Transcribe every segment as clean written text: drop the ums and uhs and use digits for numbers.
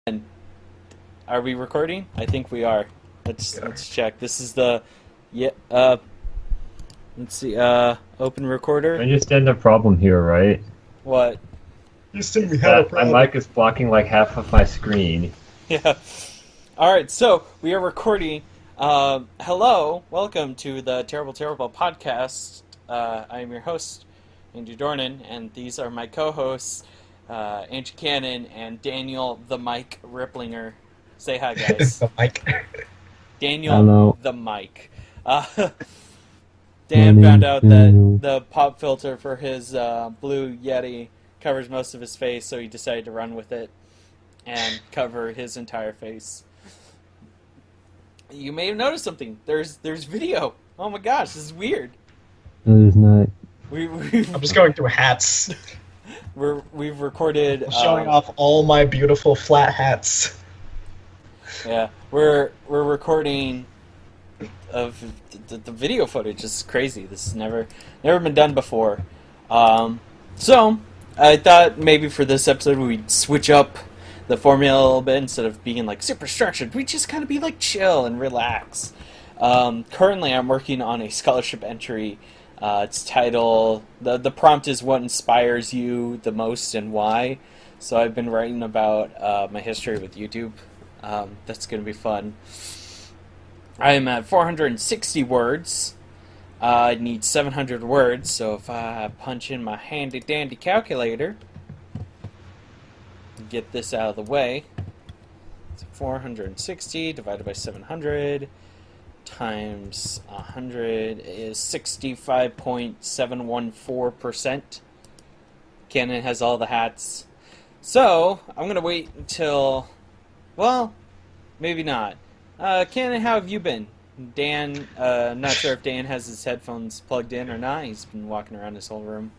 And are we recording? I think we are. Let's check. This is the let's see. Open recorder. I understand the problem here, right? What? Houston, we have a problem. My mic is blocking like half of my screen. Yeah. All right. So we are recording. Hello, welcome to the Terrible podcast. I am your host, Andrew Doorman, and these are my co-hosts, Andrew Cannon and Daniel the Mike Ripplinger. Say hi, guys. The mic. Daniel Hello. the Mike. Dan found out that the pop filter for his blue Yeti covers most of his face, so he decided to run with it and cover his entire face. You may have noticed something. There's video. Oh my gosh, this is weird. No, there's not. I'm just going through hats. We've recorded. I'm showing off all my beautiful flat hats. Yeah, we're recording of the video footage. Is crazy. This has never been done before. So I thought maybe for this episode we'd switch up the formula a little bit. Instead of being like super structured, we just kind of be like chill and relax. Currently, I'm working on a scholarship entry. It's titled, the prompt is what inspires you the most and why. So I've been writing about my history with YouTube. That's going to be fun. I am at 460 words. I need 700 words, so if I punch in my handy-dandy calculator, get this out of the way. So 460 divided by 700 times 100 is 65.714%. Canon has all the hats. So, I'm going to wait until... Well, maybe not. Canon, how have you been? Dan, not sure if Dan has his headphones plugged in or not. He's been walking around his whole room.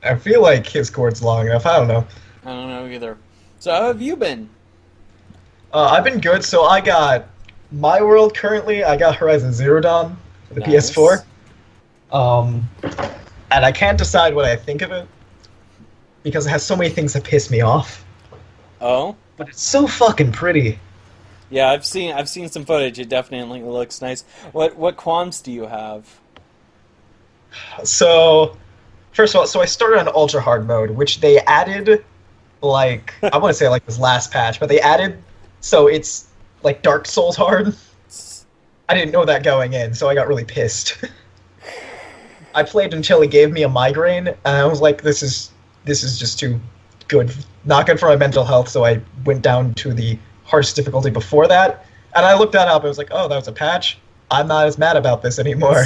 I feel like his cord's long enough. I don't know. I don't know either. So how have you been? I've been good. So I got my world currently. I got Horizon Zero Dawn for the Nice. PS4. And I can't decide what I think of it because it has so many things that piss me off. Oh? But it's so fucking pretty. Yeah, I've seen some footage. It definitely looks nice. What qualms do you have? So, first of all, I started on ultra hard mode, which they added, like, I want to say like this last patch, but they added, so it's like Dark Souls hard. I didn't know that going in, so I got really pissed. I played until it gave me a migraine, and I was like, this is just too good, not good for my mental health, so I went down to the hardest difficulty before that, and I looked that up, and I was like, oh, that was a patch? I'm not as mad about this anymore.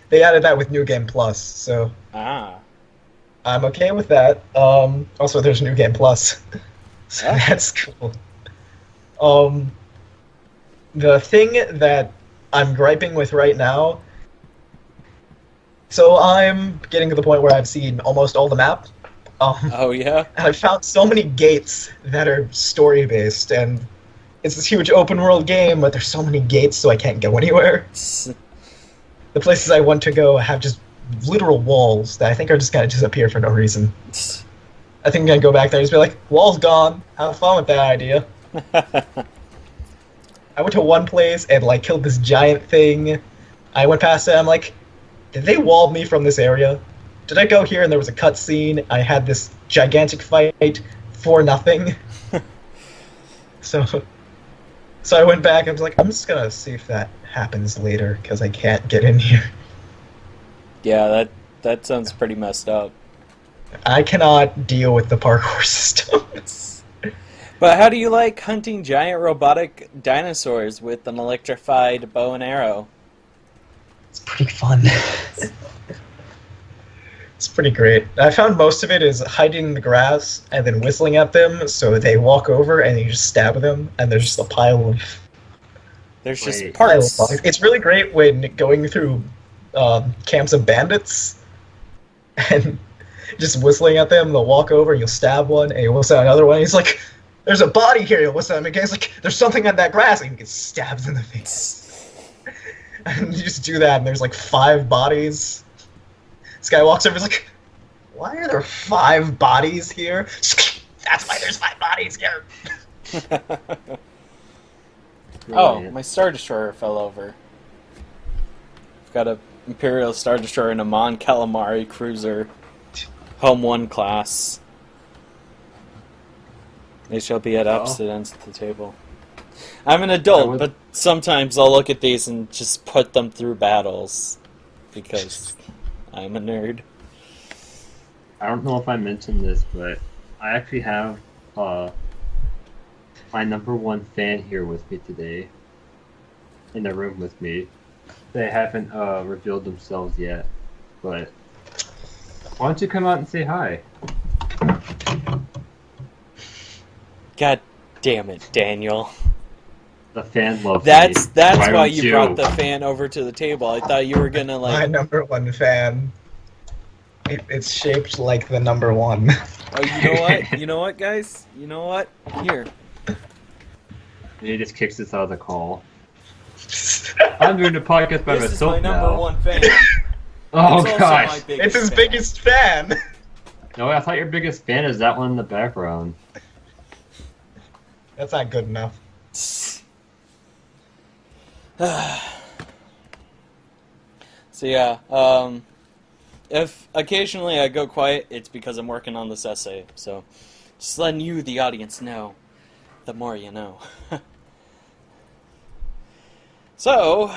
They added that with New Game Plus, so I'm okay with that. Also, there's New Game Plus, so that's cool. The thing that I'm griping with right now, so I'm getting to the point where I've seen almost all the map. Oh yeah? And I've found so many gates that are story-based, and it's this huge open-world game, but there's so many gates, so I can't go anywhere. The places I want to go have just literal walls that I think are just going to disappear for no reason. I think I'm going to go back there and just be like, wall's gone, have fun with that idea. I went to one place and, like, killed this giant thing. I went past it, I'm like, did they wall me from this area? Did I go here and there was a cutscene? I had this gigantic fight for nothing. So I went back and I was like, I'm just gonna see if that happens later because I can't get in here. Yeah, that sounds pretty messed up. I cannot deal with the parkour system. But how do you like hunting giant robotic dinosaurs with an electrified bow and arrow? It's pretty fun. It's pretty great. I found most of it is hiding in the grass and then whistling at them so they walk over and you just stab them and there's just a pile of... There's just parts. It's really great when going through camps of bandits and just whistling at them. They'll walk over, you'll stab one, and you'll whistle at another one. And he's like, there's a body here. You'll whistle at him again. He's like, there's something on that grass. And he gets stabbed in the face. And you just do that, and there's like 5 bodies. This guy walks over, he's like, why are there 5 bodies here? That's why there's 5 bodies here. Oh, Brilliant. my Star Destroyer fell over. I've got a Imperial Star Destroyer and a Mon Calamari cruiser. Home 1 class. They shall be at opposite ends of the table. I'm an adult, but sometimes I'll look at these and just put them through battles. Because I'm a nerd. I don't know if I mentioned this, but I actually have my number 1 fan here with me today. In the room with me. They haven't revealed themselves yet, but why don't you come out and say hi? God damn it, Daniel. The fan loves That's me. why you don't brought the fan over to the table. I thought you were gonna My like. number 1 fan. It's shaped like the number 1. Oh, you know what? You know what, guys? You know what? Here. And he just kicks us out of the call. I'm doing the podcast by This is myself my number now. 1 fan. Oh It's also gosh! my biggest It's his fan. biggest fan. No, I thought your biggest fan is that one in the background. That's not good enough. So yeah, if occasionally I go quiet, it's because I'm working on this essay. So, just letting you, the audience, know. The more you know. So,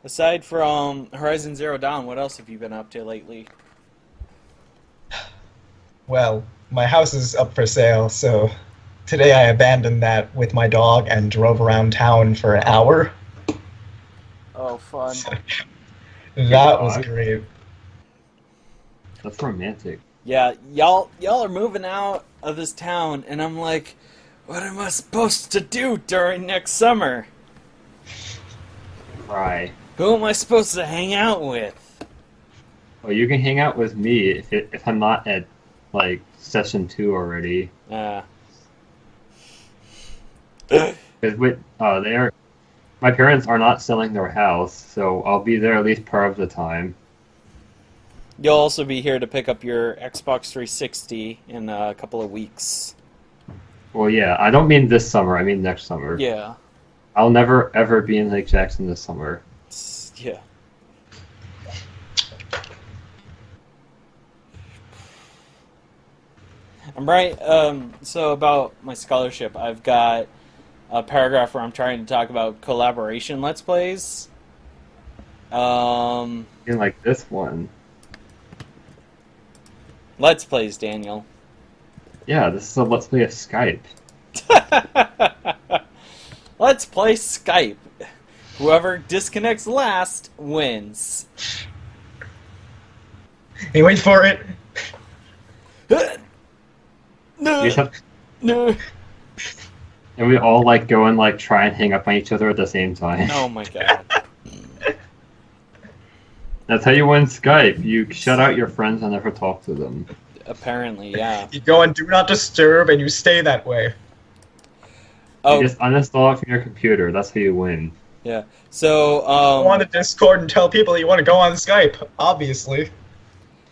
aside from Horizon Zero Dawn, what else have you been up to lately? Well, my house is up for sale, so today I abandoned that with my dog and drove around town for an hour. Oh, fun. That was dog? great. That's romantic. Yeah, y'all are moving out of this town, and I'm like, what am I supposed to do during next summer? Cry. Who am I supposed to hang out with? Well, you can hang out with me if I'm not at like session 2 already. Uh, Because my parents are not selling their house, so I'll be there at least part of the time. You'll also be here to pick up your Xbox 360 in a couple of weeks. Well, yeah, I don't mean this summer. I mean next summer. Yeah. I'll never ever be in Lake Jackson this summer. Yeah. I'm right. So about my scholarship, I've got a paragraph where I'm trying to talk about collaboration Let's Plays. In like this one. Let's Plays, Daniel. Yeah, this is a Let's Play of Skype. Let's play Skype. Whoever disconnects last wins. Hey, wait for it. No, We just have- no. and we all like go and like try and hang up on each other at the same time. Oh my god. That's how you win Skype. You shut out your friends and never talk to them. Apparently, yeah. You go and do not disturb, and you stay that way. Oh, You just uninstall it from your computer. That's how you win. yeah. So, Go on to Discord and tell people that you want to go on Skype, obviously.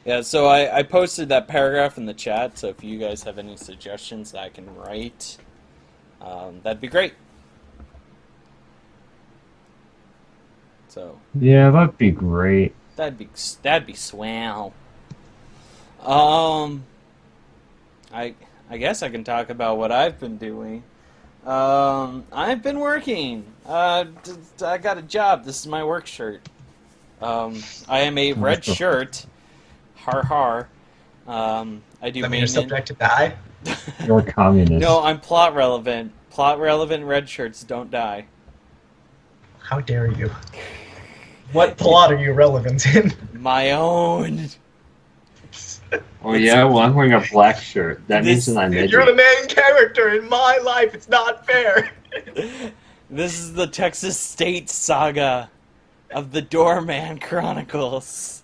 yeah, so I posted that paragraph in the chat, so if you guys have any suggestions that I can write, that'd be great. So, Yeah, that'd be great. that'd be swell. I guess I can talk about what I've been doing. I've been working. I got a job. This is my work shirt. I am a red shirt. Har har. I do That means you're maintenance. subject to die. You're a communist. No, I'm plot relevant. Plot relevant red shirts don't die. How dare you? What plot are you relevant in? My own. Oh yeah, well I'm wearing a black shirt. That means This- that I'm edgy. You're the main character in my life. It's not fair. This is the Texas State saga of the Doorman Chronicles.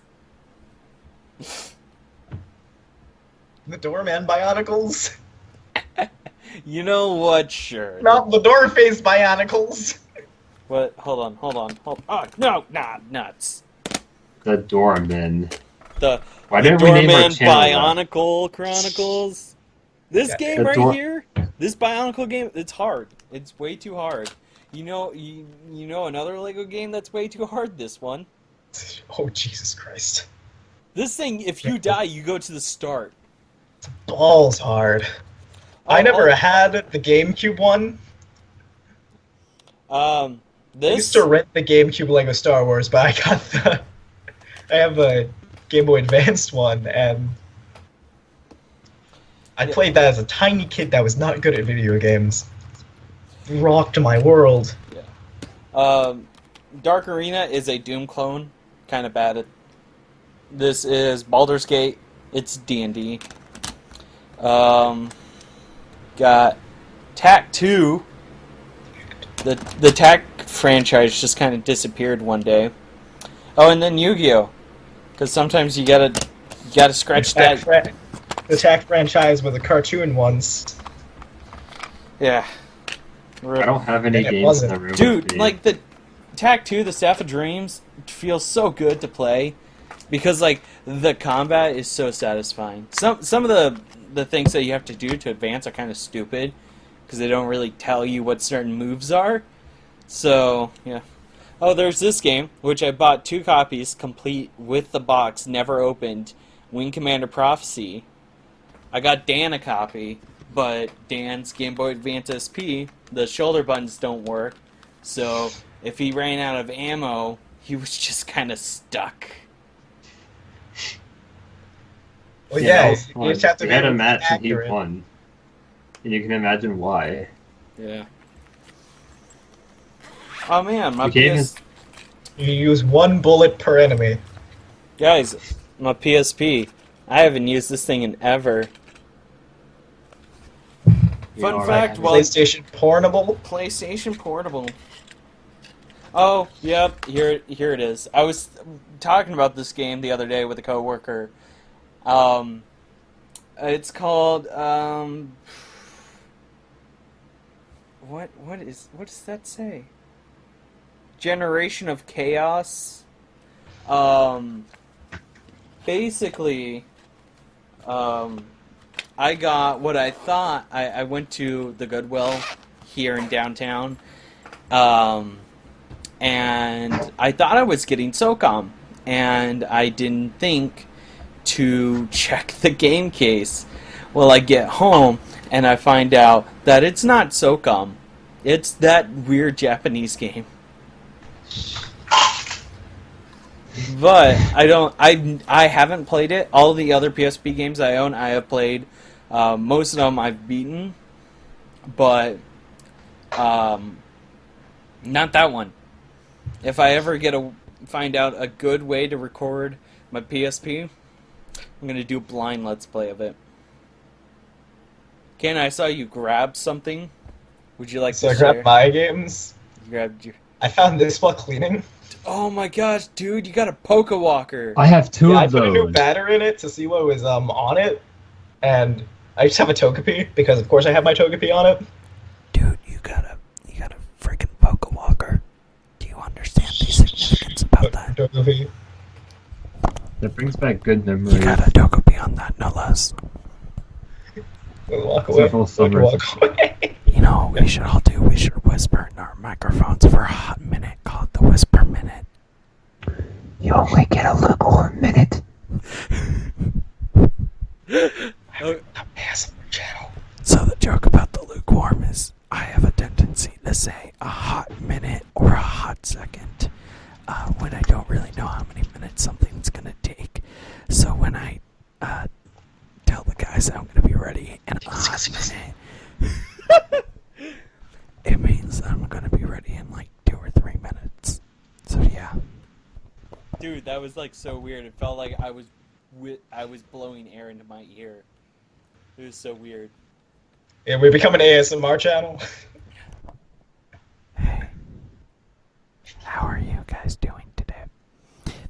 The Doorman Bionicles? You know what shirt? Not the Doorface Bionicles. What? Hold on. Oh, no, nuts. The Doorman. The Why the didn't we name our Doorman channel that? Bionicle Chronicles. This Yeah. game The right door- here, this Bionicle game, it's hard. It's way too hard. You know another Lego game that's way too hard? This one. Oh, Jesus Christ. This thing, if you die, you go to the start. Balls hard. I Oh, never oh. had the GameCube one. I This used to rent the GameCube Lego Star Wars, but I got the... I have a Game Boy Advanced one, and... I played that as a tiny kid that was not good at video games. Rocked my world. Dark Arena is a Doom clone, kind of bad at. This is Baldur's Gate. It's D&D. Got Tak 2. The Tak franchise just kind of disappeared one day. Oh, and then Yu-Gi-Oh, because sometimes you gotta scratch that. The Tak franchise were the cartoon ones. Yeah. I don't have any And it games in wasn't. the room. with Dude, me. like the Tak 2, the Staff of Dreams, feels so good to play because like the combat is so satisfying. Some of the things that you have to do to advance are kind of stupid because they don't really tell you what certain moves are. So, yeah. Oh, there's this game which I bought 2 copies complete with the box, never opened. Wing Commander Prophecy. I got Dan a copy, but Dan's Game Boy Advance SP, the shoulder buttons don't work, so if he ran out of ammo, he was just kind of stuck. Well, yeah, that was you fun. just have to We be had a able to be match and he accurate. won. And you can imagine why. Yeah. Oh man, my The game PS... You use 1 bullet per enemy. Guys, my PSP. I haven't used this thing in ever. Fun know, fact, right? well, PlayStation Portable. PlayStation Portable. Oh, yep, here it is. I was talking about this game the other day with a coworker. It's called what does that say? Generation of Chaos. Basically, I got what I thought. I went to the Goodwill here in downtown, and I thought I was getting SOCOM, and I didn't think to check the game case. Well, I get home, and I find out that it's not SOCOM. It's that weird Japanese game. But I haven't played it. All the other PSP games I own, I have played. Most of them I've beaten, but not that one. If I ever find out a good way to record my PSP, I'm gonna do a blind Let's Play of it. Ken, I saw you grab something. Would you like So to I share? grabbed my games. You grabbed your... I found this while cleaning. Oh my gosh, dude! You got a Poke Walker. I have 2 Yeah, I of put a new those. batter in it to see what was on it, and I just have a Togepi because of course I have my Togepi on it. Dude, you got a freaking Poke Walker. Do you understand the significance about that? Togepi. That brings back good memories. You got a Togepi on that, no less. Walk away. Several summers. Walk away. You know what we should all do? We should whisper in our microphones for a hot minute. Call it the Whisper Minute. You only get a lukewarm minute. ASMR channel. So the joke about the lukewarm is I have a tendency to say a hot minute or a hot second when I don't really know how many minutes something's going to take. So when I tell the guys I'm going to be ready in a hot minute, it means I'm going to be ready in like 2 or 3 minutes. So yeah. Dude, that was like so weird. It felt like I was blowing air into my ear. It was so weird. Yeah, we become an ASMR channel. Hey, how are you guys doing today?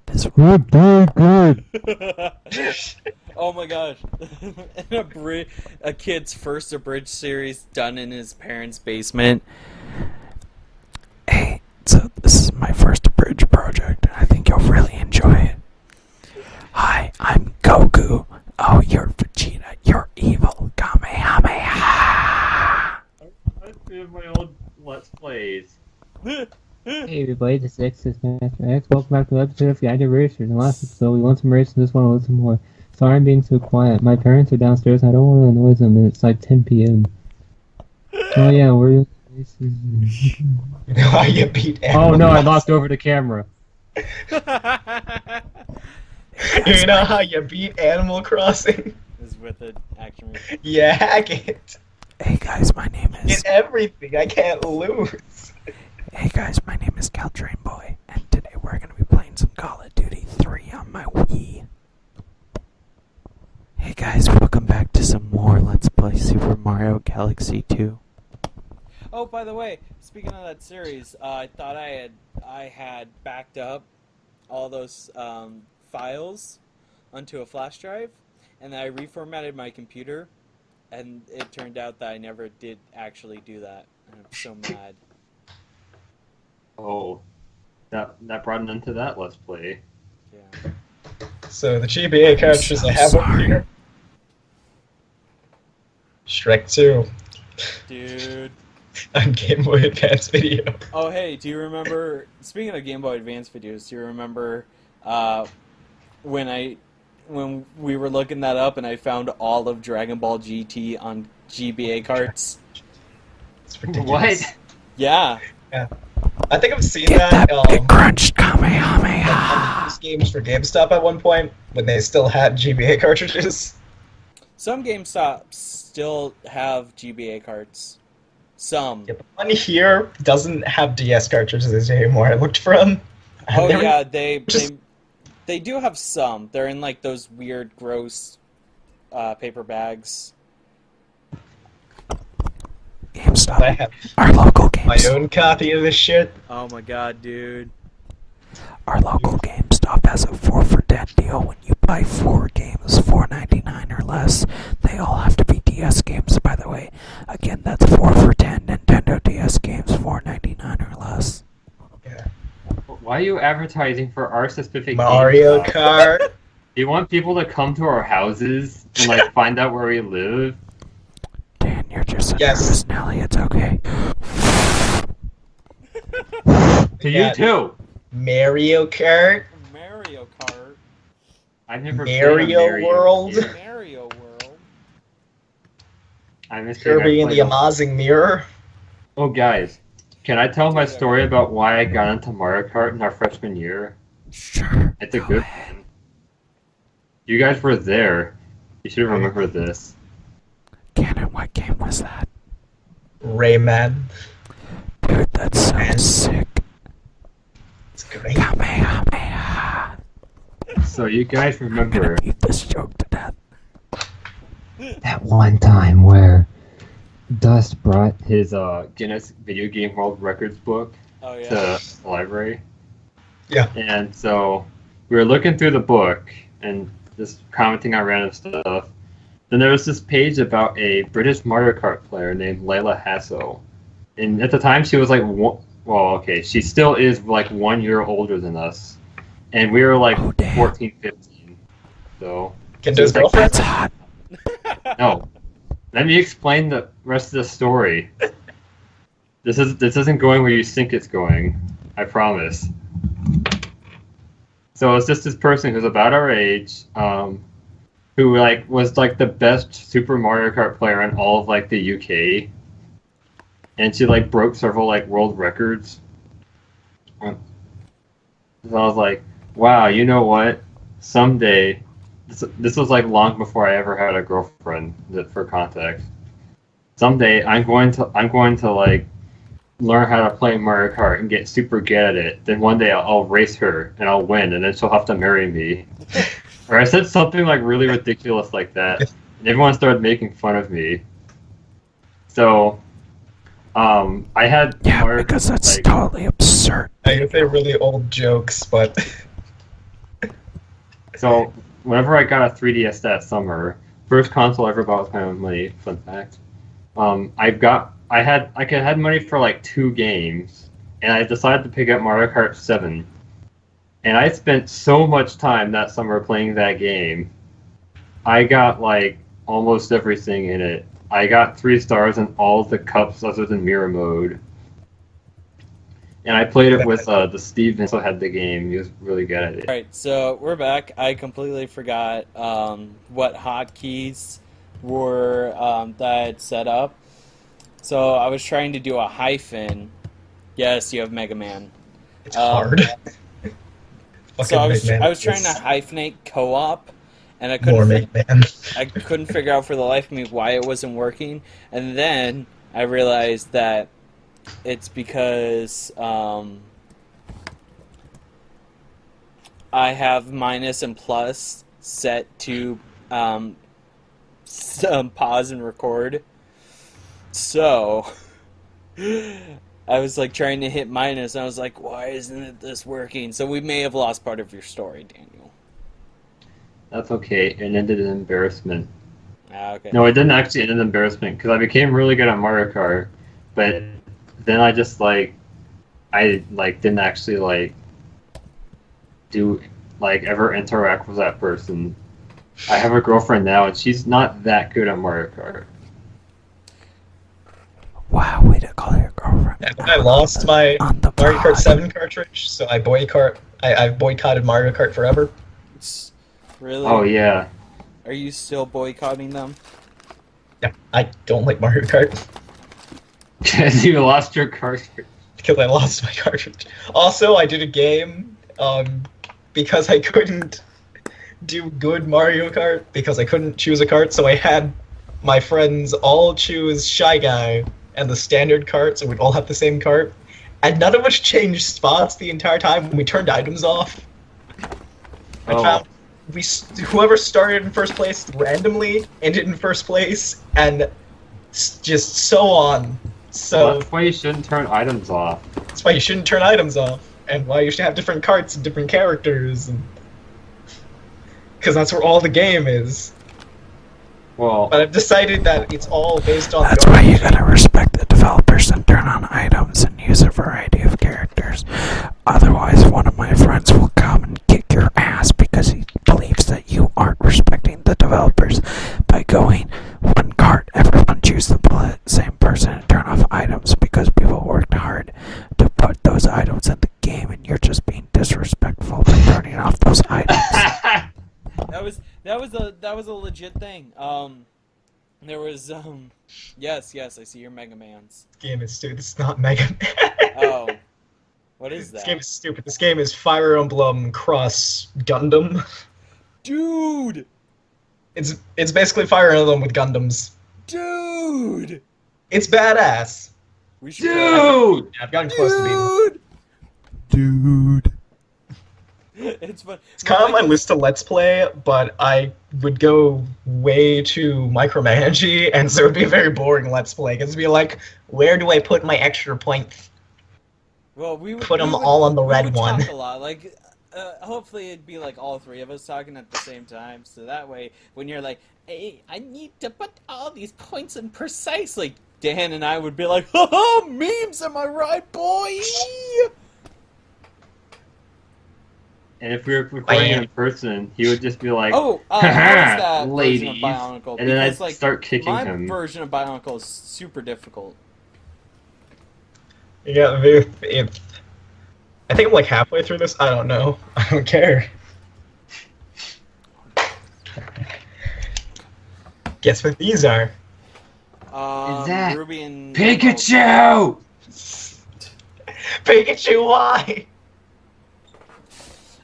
This Good, good. oh my gosh, a kid's first abridged series done in his parents' basement. Hey, so this is my first abridged project, and I think you'll really enjoy it. Hi, I'm Goku. Oh, you're Vegeta. You're evil. Kamehameha! I feel my old Let's Plays. Hey everybody, this is X Master X. Welcome back to the episode of the anniversary. In the last episode, we won some races, this one we'll some more. Sorry I'm being so quiet. My parents are downstairs and I don't want to annoy them, and it's like 10 p.m. Oh yeah, we're... You know how you beat Animal Oh no, I Crossing? knocked over the camera. You know how you beat Animal Crossing? Is with an action movie. You hack it. Hey guys, my name is... Get everything. I can't lose. Hey guys, my name is Caltrain Boy, and today we're gonna be playing some Call of Duty 3 on my Wii. Hey guys, welcome back to some more Let's Play Super Mario Galaxy 2. Oh, by the way, speaking of that series, I thought I had backed up all those files onto a flash drive, and then I reformatted my computer, and it turned out that I never did actually do that, and I'm so mad. Oh, that brought an end to that Let's Play. Yeah. So the GBA cartridges so I have over sorry. here. Shrek 2 Dude. on Game Boy Advance Video. Oh, hey, do you remember, speaking of Game Boy Advance videos, do you remember when we were looking that up and I found all of Dragon Ball GT on GBA carts? It's ridiculous. What? Yeah. I think I've seen Get that that big crunched Kamehameha! on these games for GameStop at one point when they still had GBA cartridges. Some GameStops still have GBA carts. Some. Yeah, but one here doesn't have DS cartridges anymore. I looked for them. Oh They were- yeah, they just- they do have some. They're in like those weird, gross paper bags. GameStop, I have our local my GameStop, own copy of this shit. Oh my god, dude. our local GameStop has a 4 for 10 deal. When you buy 4 games, $4.99 or less, they all have to be DS games, by the way. Again, that's 4 for 10 Nintendo DS games, $4.99 or less. Yeah. Why are you advertising for our specific Mario GameStop? Kart. Do you want people to come to our houses and like find out where we live? Dan, you're just a Yes. nervous Nelly, it's okay. To Yeah. you too. Mario Kart. Mario Kart. I've never played a Mario World. game. Mario World. I missed Kirby and the Amazing Mirror. Oh, guys, can I tell my story about why I got into Mario Kart in our freshman year? Sure. It's a go good ahead. one. You guys were there. You should remember this. Cannon, what game was that? Rayman. Dude, that's so sick. It's great. Kamehameha. So you guys I'm gonna remember beat this joke to death. that one time where Dust brought his Guinness Video Game World Records book Oh yeah. to the library? Yeah. And so we were looking through the book and just commenting on random stuff. Then there was this page about a British Mario Kart player named Layla Hasso. And at the time she was like, she still is like 1 year older than us. And we were like Oh, damn. 14, 15. So, Kendo's So it's like- girlfriend. That's hot. no. Let me explain the rest of the story. This isn't going where you think it's going. I promise. So it's just this person who's about our age, who like was like the best Super Mario Kart player in all of like the UK, and she like broke several like world records. So I was like, wow, you know what? Someday, this was like long before I ever had a girlfriend. For context, someday I'm going to like learn how to play Mario Kart and get super good at it. Then one day I'll race her and I'll win, and then she'll have to marry me. Or I said something like really ridiculous like that, and everyone started making fun of me. So, I had Yeah, Mario because that's like, totally absurd. I guess they're really old jokes, but so whenever I got a 3DS that summer, first console I ever bought with my own money. Fun fact. I had money for like 2 games, and I decided to pick up Mario Kart 7. And I spent so much time that summer playing that game. I got like almost everything in it. I got 3 stars in all of the cups other than mirror mode. And I played it with the Steve also had the game. He was really good at it. Alright, so we're back. I completely forgot what hotkeys were that I had set up. So I was trying to do a hyphen. Yes, you have Mega Man. It's hard. So I was trying to hyphenate co-op, and I More couldn't Mega Man. I couldn't figure out for the life of me why it wasn't working. And then I realized that it's because I have minus and plus set to pause and record. So I was like trying to hit minus, and I was like, why isn't this working? So we may have lost part of your story, Daniel. That's okay. It ended in embarrassment. Okay. No, it didn't actually end in embarrassment because I became really good at Mario Kart, but then I just didn't actually do ever interact with that person. I have a girlfriend now, and she's not that good at Mario Kart. Wow, way to call your girlfriend. Yeah, I lost my On the Mario Kart pod. 7 cartridge, so I boycotted Mario Kart forever. Really? Oh yeah. Are you still boycotting them? Yeah, I don't like Mario Kart Because you lost your cartridge. because I lost my cartridge. Also, I did a game because I couldn't do good Mario Kart because I couldn't choose a kart, so I had my friends all choose Shy Guy and the standard kart, so we'd all have the same kart. And none of us changed spots the entire time when we turned items off. I found whoever started in first place randomly ended in first place, and just so on. So That's why you shouldn't turn items off. that's why you shouldn't turn items off, and why you should have different carts and different characters, because that's where all the game is. Well, But I've decided that it's all based on. That's why you gotta respect the developers and turn on items and use a variety of characters. Otherwise, one of my friends will come and kick your ass because he believes that you aren't respecting the developers by going one cart, everyone choose the same person and turn off items because people worked hard to put those items in the game and you're just being disrespectful by turning off those items. That was a legit thing. There was yes, I see your Mega Man's. This game is stupid. It's not Mega Man. Oh, what is This that? game is stupid. This game is Fire Emblem Cross Gundam. Dude, It's basically Fire Emblem with Gundams. dude, It's badass. we should. dude! Yeah, I've gotten close to being. Dude, it's fun. It's kind of on my list to Let's Play, but I would go way too micromanagey, and so it would be a very boring Let's Play. Because it'd be like, where do I put my extra points? Well, we would Put 'em we would- all on the we red would one. Talk a lot. Like, hopefully it'd be like all three of us talking at the same time, so that way when you're like, "Hey, I need to put all these points in precisely," Dan and I would be like, "Ha memes, am I right, boy?" And if we were recording in person, he would just be like, Oh, how is that ladies, version of Bionicle? and then Because, I'd like, start kicking my him. version of Bionicle is super difficult. Yeah, if I think I'm like halfway through this. I don't know. I don't care. Guess what these are? that Ruby and Pikachu! Pikachu, why?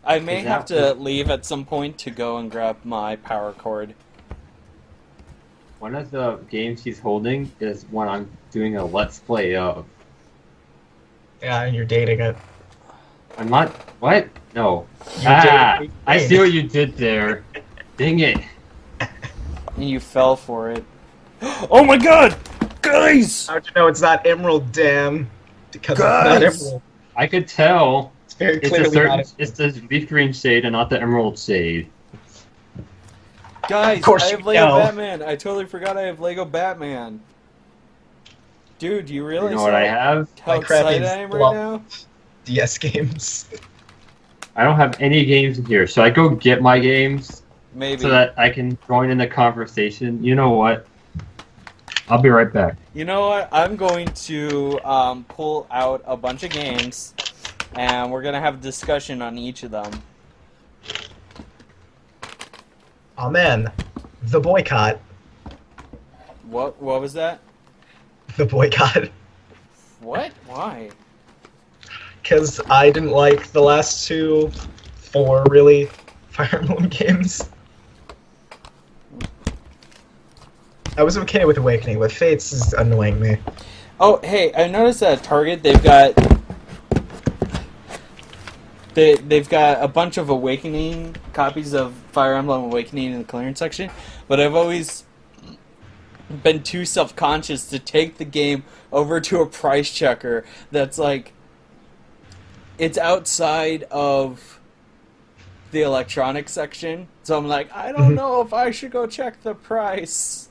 I may have to leave at some point to go and grab my power cord. One of the games he's holding is one I'm doing a Let's Play of. Yeah, and you're dating it. I'm not. What? No. You Ah! did. I see what you did there. Dang it. And you fell for it. Oh my god! Guys! How'd you know it's not Emerald, Dan? Because Guys! it's not Emerald. I could tell. It's very It's clearly a certain. not. It's the leaf green shade and not the emerald shade. Guys, Of course I you have Lego know. Batman. I totally forgot I have Lego Batman. Dude, do you realize You know what I have? how My crappy excited I am right flop. now? DS games. I don't have any games in here. Should I go get my games? Maybe. so that I can join in the conversation. You know what? I'll be right back. You know what? I'm going to pull out a bunch of games, and we're gonna have a discussion on each of them. Oh man, the boycott. What was that? The boycott. What? Why? Because I didn't like the last 4 really Fire Emblem games. I was okay with Awakening, but Fates is annoying me. Oh, hey, I noticed that at Target they've got a bunch of Awakening copies of Fire Emblem Awakening in the clearance section, but I've always been too self-conscious to take the game over to a price checker that's like, it's outside of the electronics section, so I'm like, I don't know if I should go check the price.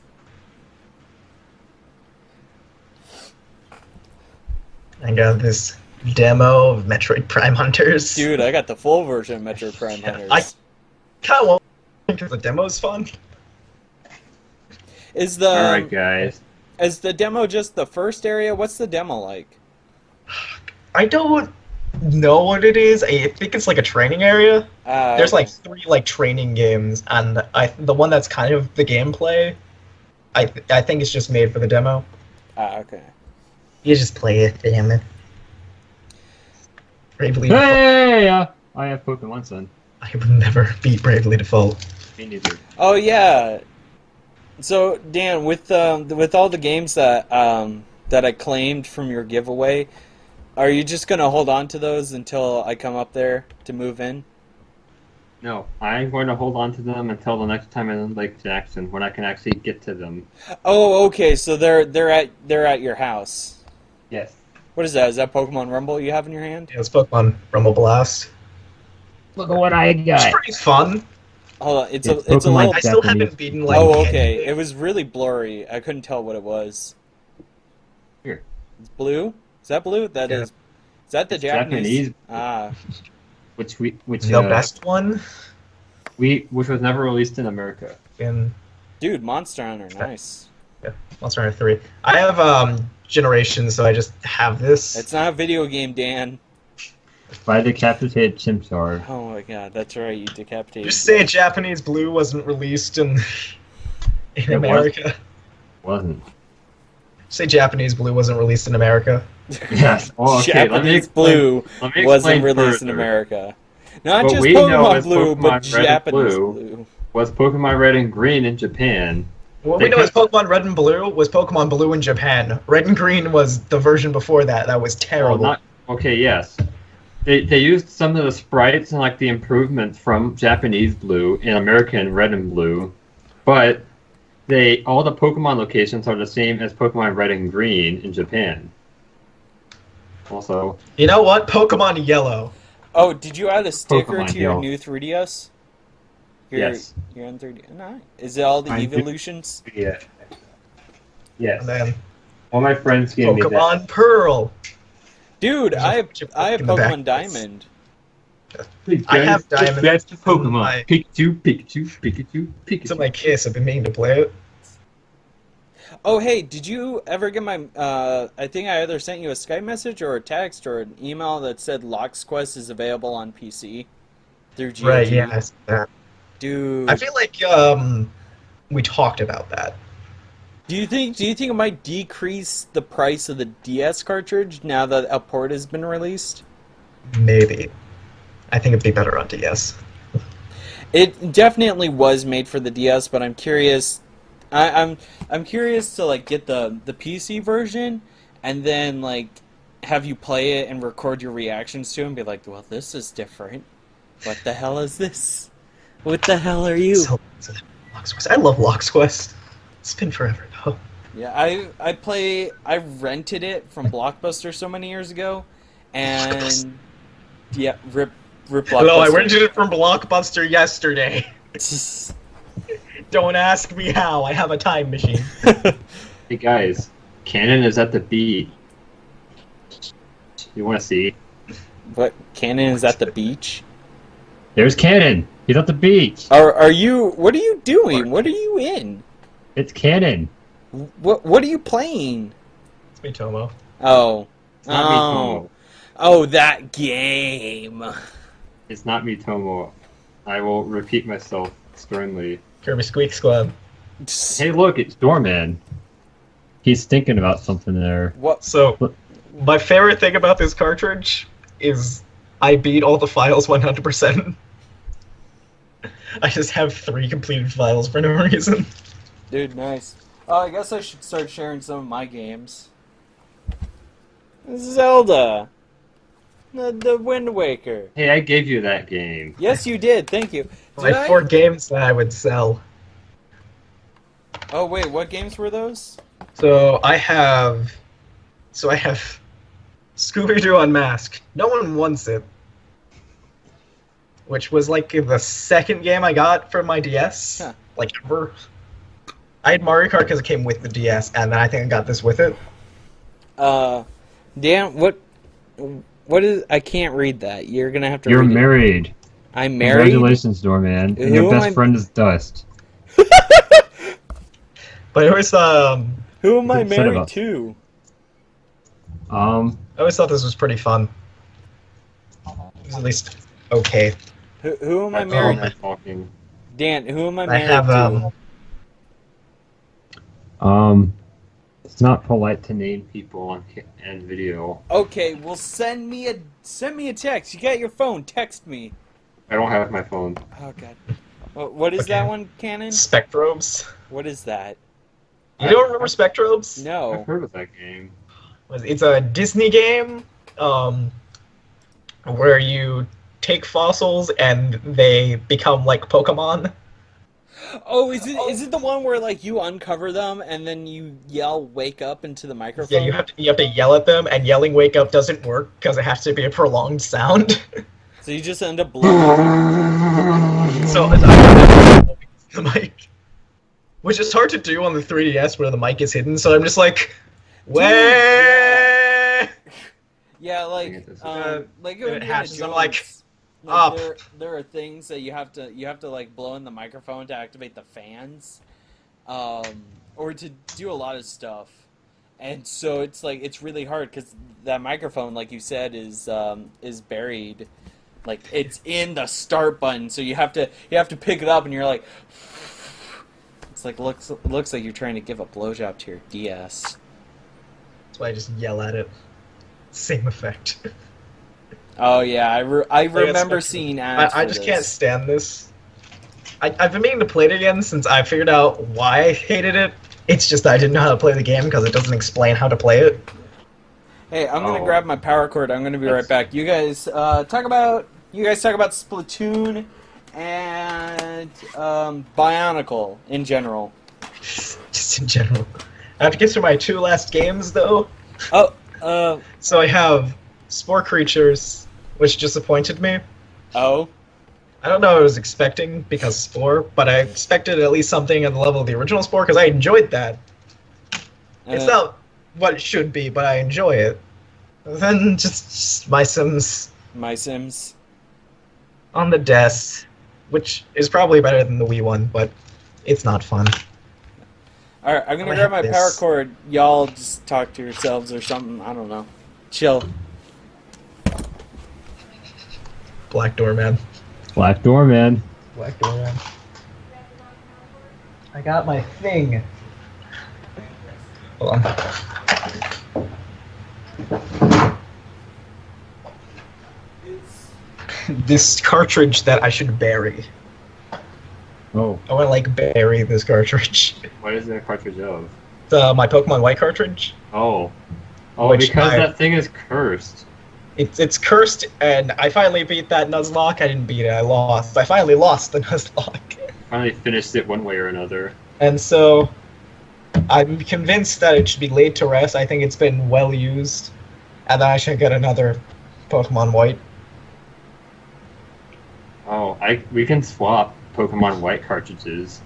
I got this demo of Metroid Prime Hunters. Dude, I got the full version of Metroid Prime Hunters. I kind of want because the demo's fun. Is the Alright, guys. Is the demo just the first area? What's the demo like? I don't know what it is. I think it's like a training area. There's like 3 like training games, and the one that's kind of the gameplay, I think it's just made for the demo. Okay. You just play it, damn it. Bravely Default. Hey! I have Pokemon Sun. I would never beat Bravely Default. Me neither. Oh yeah. So Dan, with all the games that I claimed from your giveaway, are you just gonna hold on to those until I come up there to move in? No, I'm going to hold on to them until the next time I'm in Lake Jackson, when I can actually get to them. Oh, okay. So they're at your house. Yes. What is that? Is that Pokemon Rumble you have in your hand? Yeah, it's Pokemon Rumble Blast. Look at what I It's got. pretty fun. Hold on, it's It's a Pokemon little. I still Japanese. haven't beaten like. Oh, okay. It was really blurry. I couldn't tell what it was. Here. It's blue. Is that blue? That Yeah. is. Is that the It's Japanese? Japanese. Ah. Which The best one. which was never released in America. In Dude, Monster Hunter, nice. Monster Hunter 3. I have Generations, so I just have this. It's not a video game, Dan. By decapitated Chimchar. Oh my god, that's right, you decapitated. Just say Japanese Blue wasn't released in It America. Wasn't. Say Japanese Blue wasn't released in America. Yes. Oh, okay. Japanese Blue let me wasn't explain released in further. America. Not What just we know Pokemon is Blue, but Pokemon Red and Japanese Blue. Blue. Was Pokemon Red and Green in Japan? What They we know is kept- Pokemon Red and Blue was Pokemon Blue in Japan. Red and Green was the version before that. That was terrible. Well, okay, yes. They used some of the sprites and like the improvements from Japanese Blue in American Red and Blue, but all the Pokemon locations are the same as Pokemon Red and Green in Japan. Also, You know what? Pokemon Yellow. Oh, did you add a sticker Pokemon to your Hill. new 3DS? Yes. You're on 3DS. Nice. Is it all the I did. evolutions? yeah. Yes. And then All my friends gave me that. Pokemon Pearl. Dude, There's I a have bunch of Pokemon in the back. Diamond. I have Diamond. That's the Pokemon. My- Pikachu, Pikachu, Pikachu, Pikachu. It's on my case. I've been meaning to play it. Oh, hey, did you ever get my, I think I either sent you a Skype message or a text or an email that said Lox Quest is available on PC through GOG? Right, yeah. I see that. Dude, I feel like we talked about that. do you think it might decrease the price of the DS cartridge now that a port has been released? Maybe. I think it'd be better on DS. It definitely was made for the DS, but I'm curious. I'm curious to like get the PC version and then like have you play it and record your reactions to it and be like, well, this is different. What the hell is this? What the hell are you? So, Lox Quest. I love Lox Quest. It's been forever though. Yeah, I rented it from Blockbuster so many years ago, and yeah, rip Blockbuster. Hello, I rented it from Blockbuster yesterday. Don't ask me how. I have a time machine. Hey guys, Cannon is at the beach. You want to see? What, Cannon is at the beach? There's Cannon. He's at the beach. Are you? What are you doing? What are you in? It's Cannon. What are you playing? It's me, Tomo. Oh. It's not Mitomo. Oh, that game. It's not Mitomo. I will repeat myself sternly. Kirby Squeak Squad. Hey, look, it's Doorman. He's thinking about something there. What? So, my favorite thing about this cartridge is I beat all the files 100%. I just have 3 completed files for no reason. Dude, nice. Oh, I guess I should start sharing some of my games. Zelda. The Wind Waker. Hey, I gave you that game. Yes, you did. Thank you. Did Like 4 games that I would sell. Oh, wait. What games were those? So I have Scooby-Doo Unmasked. No one wants it. Which was like the second game I got for my DS. Huh. Like ever. I had Mario Kart because it came with the DS, and then I think I got this with it. Dan, what is... I can't read that. You're gonna have to You're read it. married. I'm married? Congratulations, Doorman. And Who your am best I- friend is Dust. But I always Who am I Upset married about- to? I always thought this was pretty fun. It was at least okay. Who am I That's all married? I'm talking. Dan, who am I I married have to? It's not polite to name people on video. Okay, well send me a text. You got your phone? Text me. I don't have my phone. Oh god. What is Okay. that one, Cannon? Spectrobes. What is that? You don't remember Spectrobes? No. I've heard of that game. It's a Disney game, where you take fossils and they become like Pokemon. Oh, is it the one where like you uncover them and then you yell "wake up" into the microphone? Yeah, you have to yell at them, and yelling "wake up" doesn't work because it has to be a prolonged sound. So you just end up blowing. So I the mic, which is hard to do on the 3DS where the mic is hidden. So I'm just like, way. Yeah, like it is. like and it Indiana hatches, I'm Jones. like, Like, up. there are things that you have to like blow in the microphone to activate the fans, or to do a lot of stuff, and so it's really hard because that microphone, like you said, is buried, like it's in the start button, so you have to pick it up, and you're like, it's like looks like you're trying to give a blowjob to your DS. That's why I just yell at it. Same effect. Oh yeah, I remember it's- seeing ads. I for just this. can't stand this. I've been meaning to play it again since I figured out why I hated it. It's just that I didn't know how to play the game because it doesn't explain how to play it. Hey, I'm gonna Oh. grab my power cord. I'm gonna be right back. You guys talk about Splatoon and Bionicle in general. Just in general. I have to get through my 2 last games though. Oh, So I have Spore Creatures, which disappointed me. oh, I don't know what I was expecting because Spore, but I expected at least something at the level of the original Spore because I enjoyed that. It's not what it should be, but I enjoy it. Then just My Sims My Sims. on the desk, which is probably better than the Wii one, but it's not fun. All right, I'm gonna I grab my have this. power cord. Y'all just talk to yourselves or something. I don't know. Chill. Black Doorman. Black Doorman. Black Doorman. I got my thing. Hold on. This cartridge that I should bury. Oh, I want to like bury this cartridge. what is it a cartridge of? My Pokemon White cartridge. Oh. Oh, Which because I- that thing is cursed. It's cursed, and I finally beat that Nuzlocke. I didn't beat it. I lost. I finally lost the Nuzlocke, Finally finished it one way or another. and so I'm convinced that it should be laid to rest. I think it's been well used, and then I should get another Pokemon White. Oh, we can swap Pokemon White cartridges.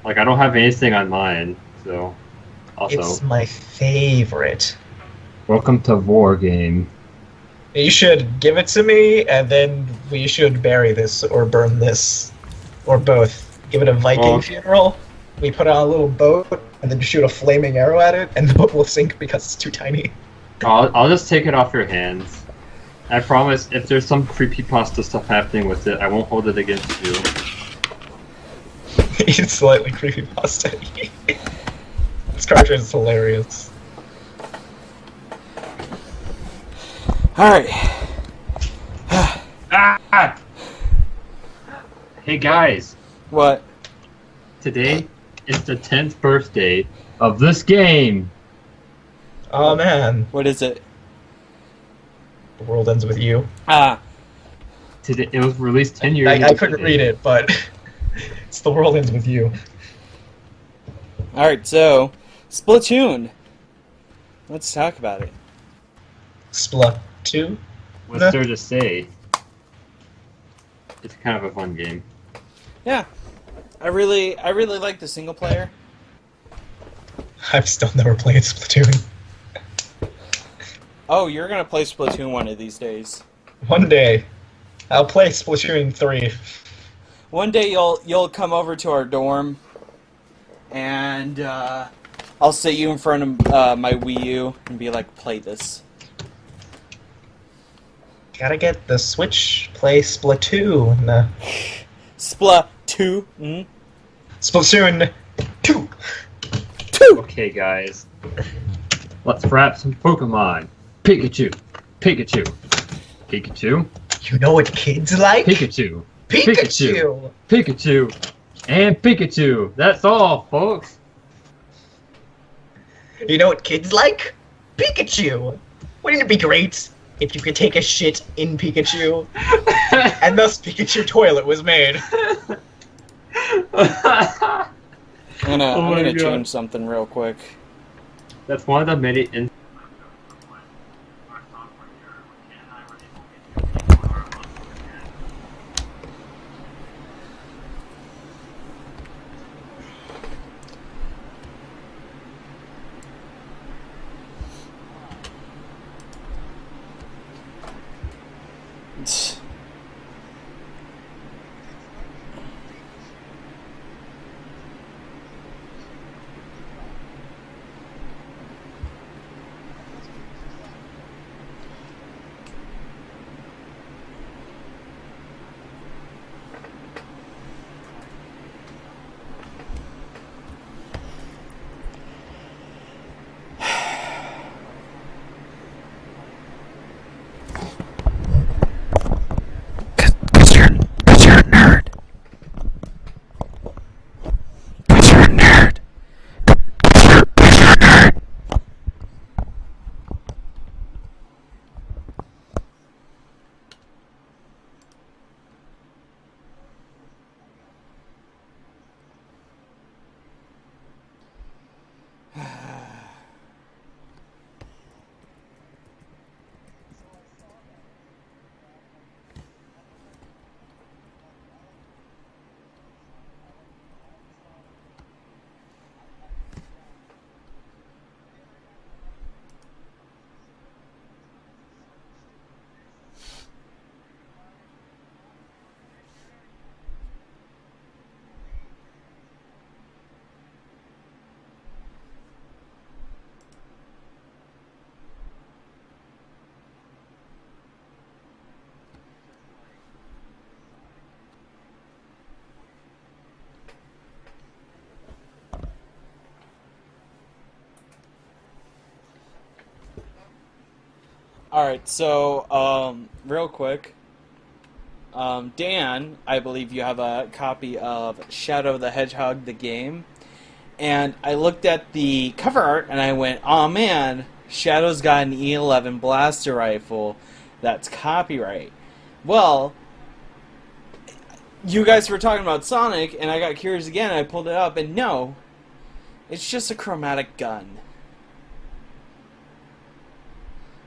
Like, I don't have anything on mine, so... Also, It's my favorite. welcome to War Game. You should give it to me, and then we should bury this or burn this, or both. Give it a Viking funeral. We put it on a little boat, and then shoot a flaming arrow at it, and the boat will sink because it's too tiny. I'll just take it off your hands. I promise, if there's some creepypasta stuff happening with it, I won't hold it against you. It's slightly creepypasta. This cartridge is hilarious. Alright. Ah! Hey guys, What? today is the 10th birthday of this game. Oh man, What is it? the world ends with you. Ah. Today it was released 10 years ago. I couldn't read it, but it's the world ends with you. Alright, so, Splatoon. Let's talk about it. Splatoon? What's there to say? It's kind of a fun game. Yeah. I really like the single player. I've still never played Splatoon. Oh, you're gonna play Splatoon one of these days. One day, I'll play Splatoon 3. One day you'll come over to our dorm, and I'll sit you in front of my Wii U and be like, play this. Gotta get the Switch, play Splatoon. Splatoon. Splatoon 2! Okay, guys. Let's wrap some Pokemon. Pikachu. Pikachu. Pikachu. You know what kids like? Pikachu. Pikachu! Pikachu. And Pikachu. That's all, folks. You know what kids like? Pikachu! Wouldn't it be great if you could take a shit in Pikachu? And thus Pikachu Toilet was made. I'm Oh my gonna God. change something real quick. That's one of the many. Cause you're a nerd. Cause you're a nerd. Cause you're a nerd. Alright, so, real quick. Dan, I believe you have a copy of Shadow the Hedgehog, the game. And I looked at the cover art and I went, oh man, Shadow's got an E11 blaster rifle. That's copyright. Well, you guys were talking about Sonic, and I got curious again, I pulled it up, and no, it's just a chromatic gun.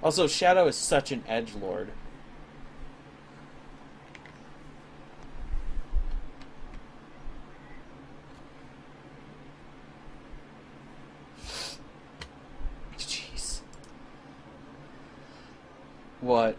Also, Shadow is such an edgelord. Jeez. What?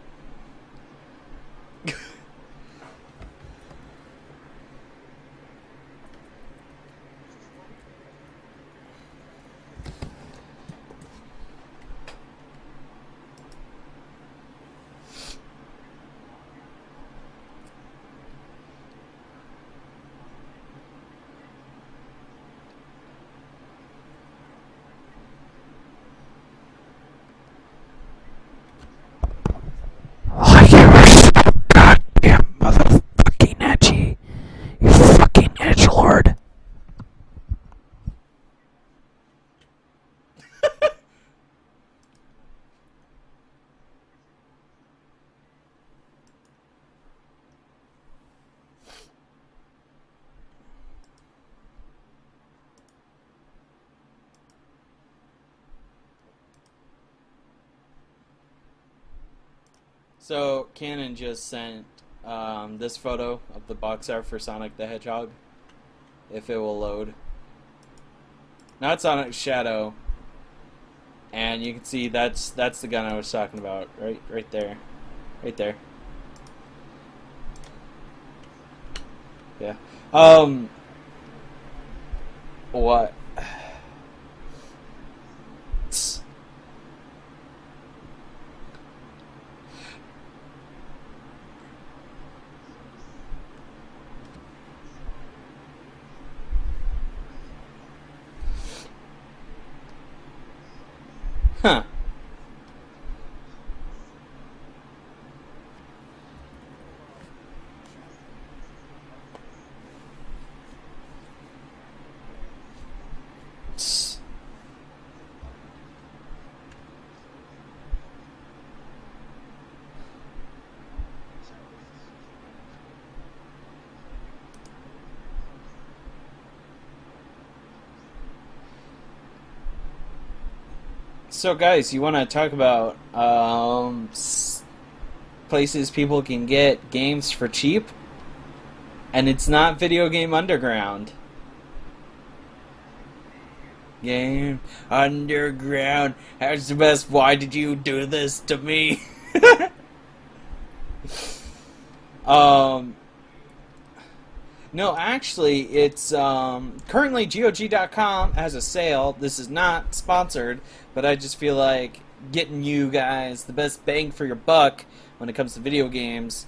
So Canon just sent this photo of the box art for Sonic the Hedgehog. If it will load. Not Sonic Shadow. And you can see that's the gun I was talking about, right there. Right there. Yeah. What? Huh. So, guys, you want to talk about places people can get games for cheap? And it's not Video Game Underground. Game Underground has the best. Why did you do this to me? No, actually, it's currently GOG.com has a sale. This is not sponsored, but I just feel like getting you guys the best bang for your buck when it comes to video games.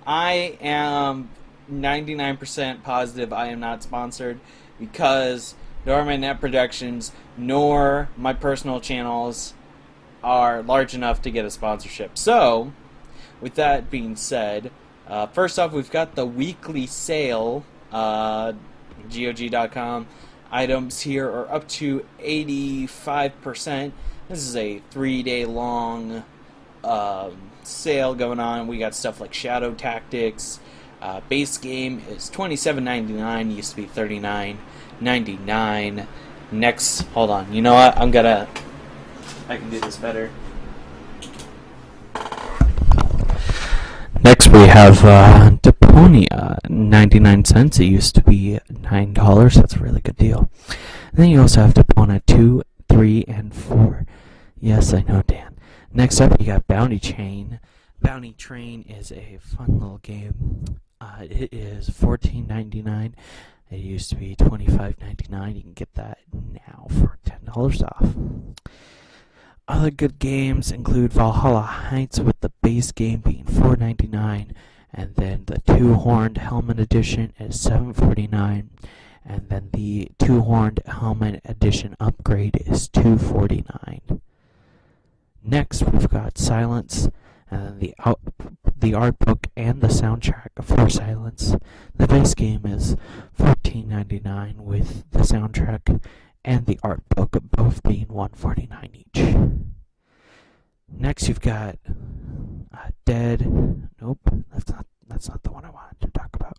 I am 99% positive I am not sponsored because Doorman Net Productions nor my personal channels are large enough to get a sponsorship. So, with that being said, first off, we've got the weekly sale, GOG.com. Items here are up to 85%. This is a 3-day long sale going on. We got stuff like Shadow Tactics. Base game is $27.99. Used to be $39.99. Next, hold on. You know what? I can do this better. Next we have Deponia, 99 cents. It used to be $9. That's a really good deal. And then you also have Deponia 2, 3, and 4. Yes, I know, Dan. Next up, you got Bounty Train. Bounty Train is a fun little game. It is $14.99. It used to be $25.99. You can get that now for $10 off. Other good games include Valhalla Heights, with the base game being $4.99, and then the Two-Horned Helmet Edition is $7.49, and then the Two-Horned Helmet Edition upgrade is $2.49. Next, we've got Silence, and then the art book and the soundtrack for Silence. The base game is $14.99 with the soundtrack and the art book, both being $1.49 each. Next, you've got Dead. Nope, that's not the one I wanted to talk about.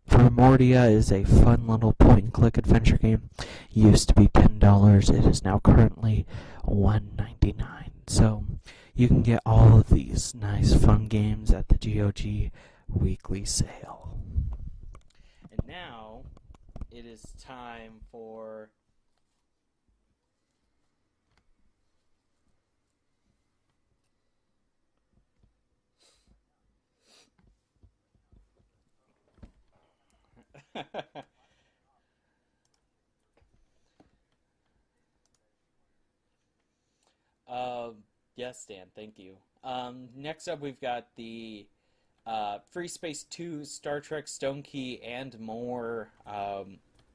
Primordia is a fun little point-and-click adventure game. It used to be $10. It is now currently $1.99. So you can get all of these nice fun games at the GOG weekly sale. And now it is time for yes, Dan, thank you. Next up, we've got the Free Space 2, Star Trek Stone Key, and more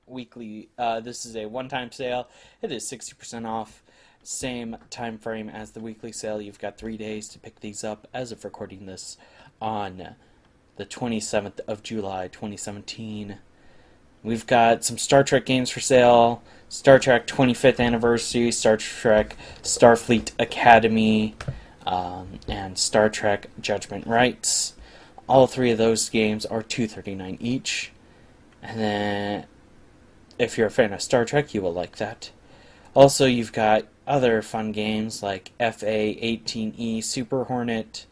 weekly. This is a one-time sale. It is 60% off. Same time frame as the weekly sale. You've got 3 days to pick these up as of recording this on the 27th of July, 2017. We've got some Star Trek games for sale. Star Trek 25th Anniversary, Star Trek Starfleet Academy, and Star Trek Judgment Rights. All three of those games are $2.39 each. And then, if you're a fan of Star Trek, you will like that. Also, you've got other fun games like FA-18E Super Hornet,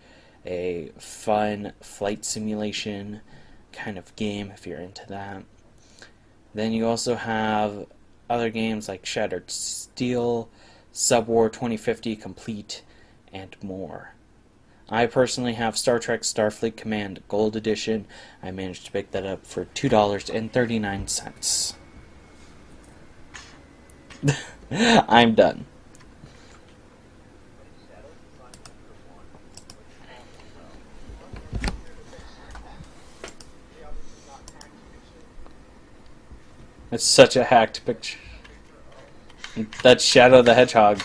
a fun flight simulation kind of game if you're into that. Then you also have other games like Shattered Steel, Subwar 2050 Complete, and more. I personally have Star Trek Starfleet Command Gold Edition. I managed to pick that up for $2.39. I'm done. It's such a hacked picture. That's Shadow the Hedgehog.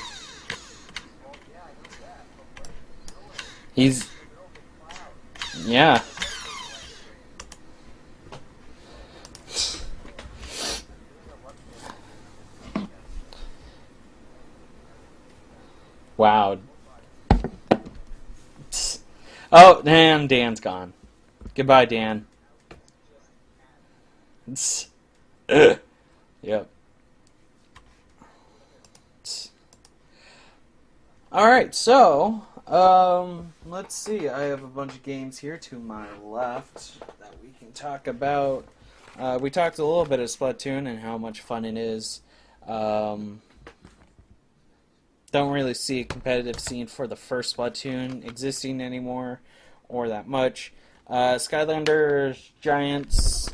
He's... yeah. Wow. Oh, and Dan's gone. Goodbye, Dan. Yep. Alright, so, let's see. I have a bunch of games here to my left that we can talk about. We talked a little bit of Splatoon and how much fun it is. Don't really see a competitive scene for the first Splatoon existing anymore, or that much. Skylanders Giants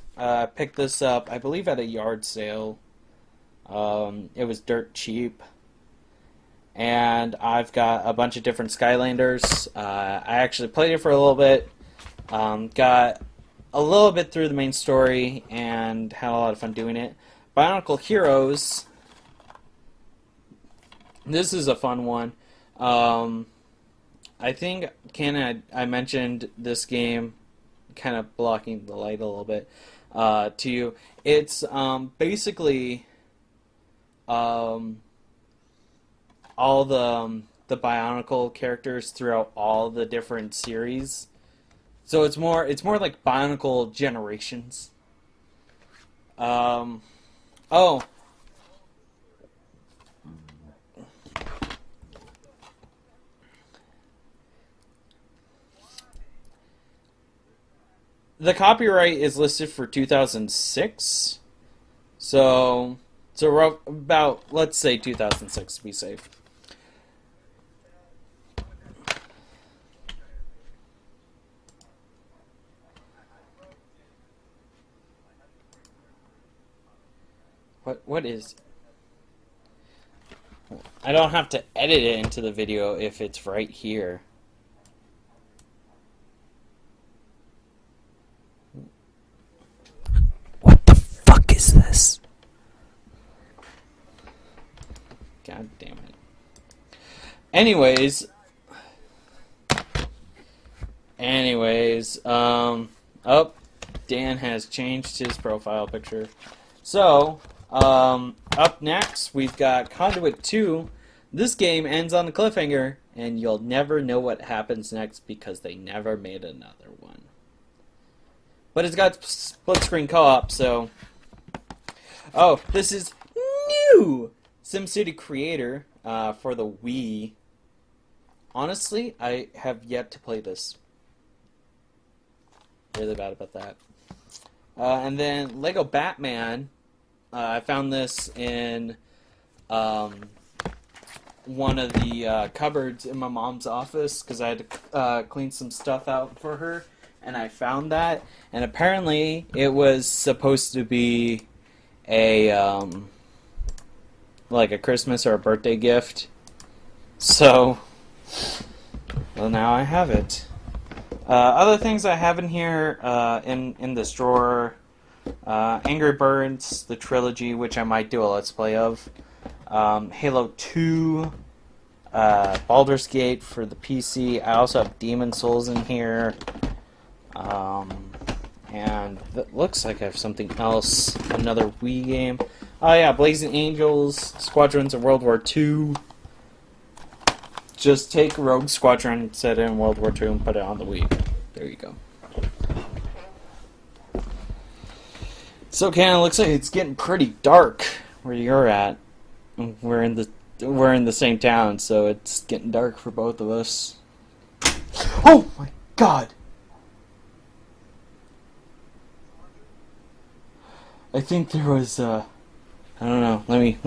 picked this up, I believe, at a yard sale. It was dirt cheap. And I've got a bunch of different Skylanders. I actually played it for a little bit. Got a little bit through the main story and had a lot of fun doing it. Bionicle Heroes. This is a fun one. I think, I mentioned this game, kind of blocking the light a little bit, to you. It's basically all the Bionicle characters throughout all the different series. So it's more like Bionicle Generations. Oh. The copyright is listed for 2006. So about, let's say 2006 to be safe. What is... I don't have to edit it into the video if it's right here. What the fuck is this? God damn it. Anyways, oh, Dan has changed his profile picture. So, up next, we've got Conduit 2. This game ends on a cliffhanger, and you'll never know what happens next because they never made another one. But it's got split-screen co-op, so... Oh, this is new! SimCity Creator for the Wii. Honestly, I have yet to play this. Really bad about that. And then Lego Batman. I found this in one of the cupboards in my mom's office because I had to clean some stuff out for her, and I found that. And apparently, it was supposed to be a like a Christmas or a birthday gift. So, well, now I have it. Other things I have in here in this drawer. Angry Birds, the trilogy, which I might do a Let's Play of. Halo 2, Baldur's Gate for the PC. I also have Demon Souls in here. And it looks like I have something else. Another Wii game. Oh yeah, Blazing Angels, Squadrons of World War II. Just take Rogue Squadron, set it in World War II, and put it on the Wii. There you go. So, Ken, it looks like it's getting pretty dark where you're at. We're in the we're in the same town, so it's getting dark for both of us. Oh my god! I think there was I don't know. Let me.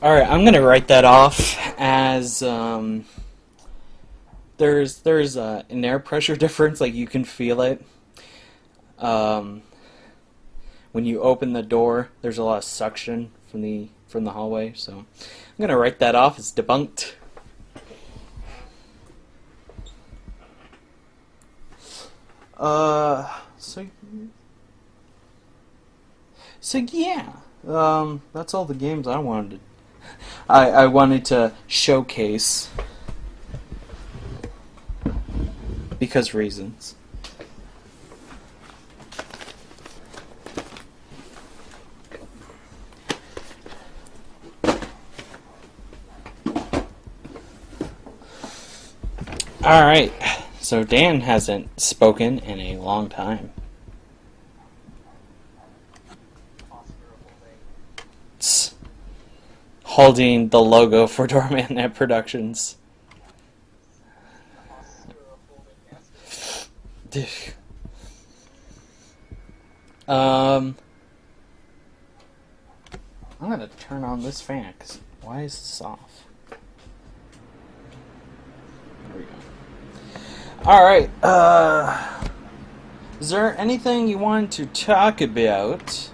Alright, I'm gonna write that off as there's an air pressure difference, like you can feel it. When you open the door, there's a lot of suction from the hallway, so I'm gonna write that off as debunked. So yeah, that's all the games I wanted to. I wanted to showcase because reasons. All right, so Dan hasn't spoken in a long time. Holding the logo for Doorman Net Productions. I'm gonna turn on this fan, 'cause why is this off? There we go. Alright, is there anything you want to talk about?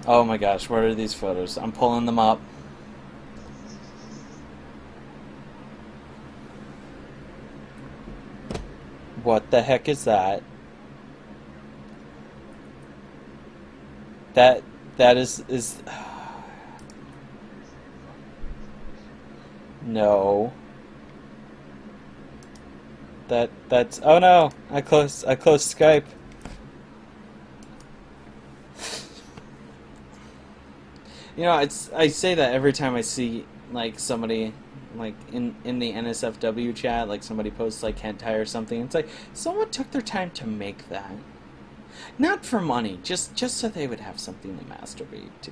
Oh my gosh, what are these photos? I'm pulling them up. What the heck is that? That is no. That's oh no, I closed Skype. You know, I say that every time I see like somebody like in the NSFW chat, like somebody posts like hentai or something. It's like someone took their time to make that, not for money, just so they would have something to masturbate to.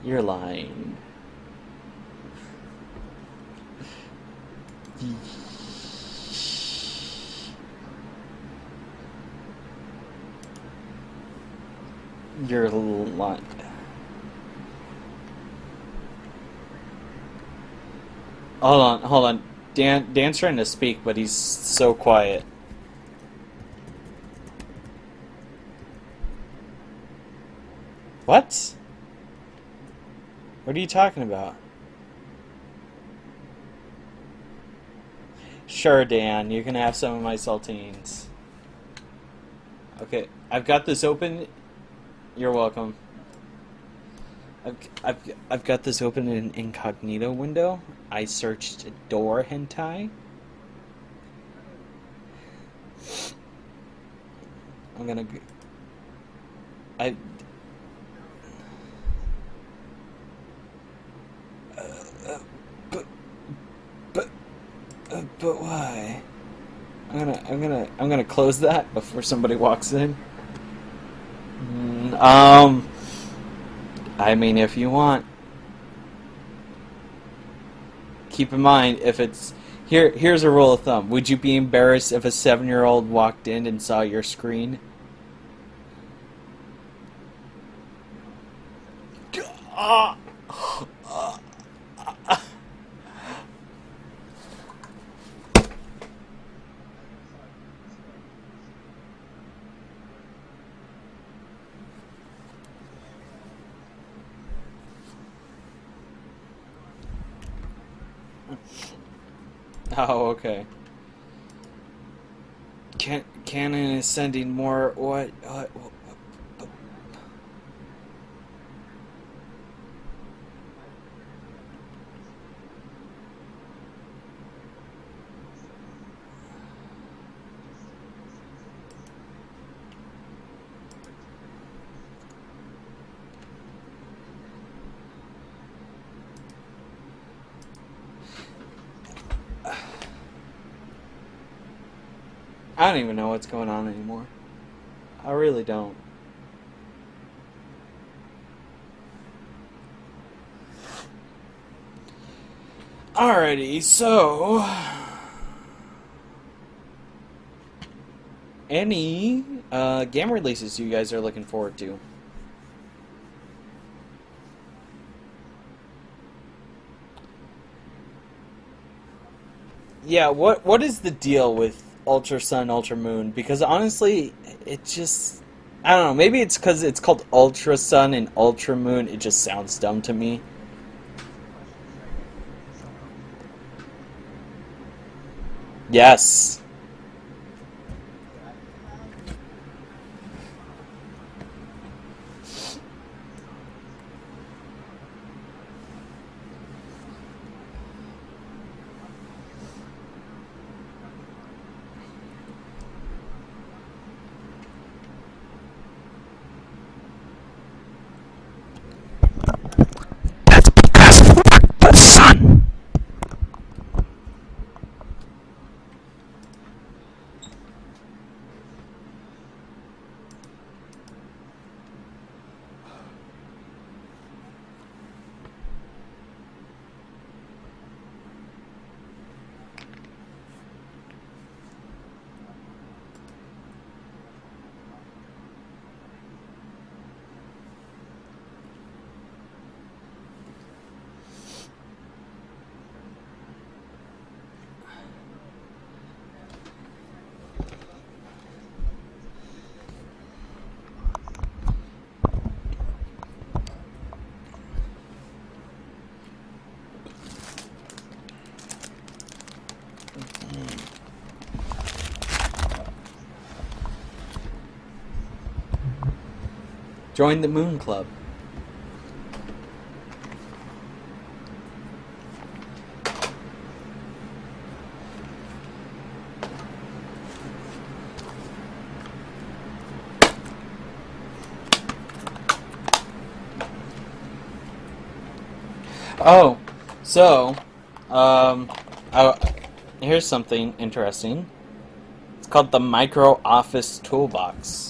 You're lying. You're lying. Hold on. Dan's trying to speak, but he's so quiet. What? What are you talking about? Sure, Dan, you can have some of my saltines. Okay, I've got this open. You're welcome. I've got this open in an incognito window. I searched door hentai. I'm gonna. But why? I'm gonna close that before somebody walks in. I mean, if you want. Keep in mind, if it's here's a rule of thumb. Would you be embarrassed if a 7-year-old walked in and saw your screen? Oh, okay. Canon is sending more. What? I don't even know what's going on anymore. I really don't. Alrighty, so any game releases you guys are looking forward to? Yeah, what is the deal with Ultra Sun, Ultra Moon? Because honestly, it just, I don't know, maybe it's because it's called Ultra Sun and Ultra Moon, it just sounds dumb to me. Yes. That's because fuck the sun. Join the Moon Club. Oh, so, here's something interesting. It's called the Micro Office Toolbox.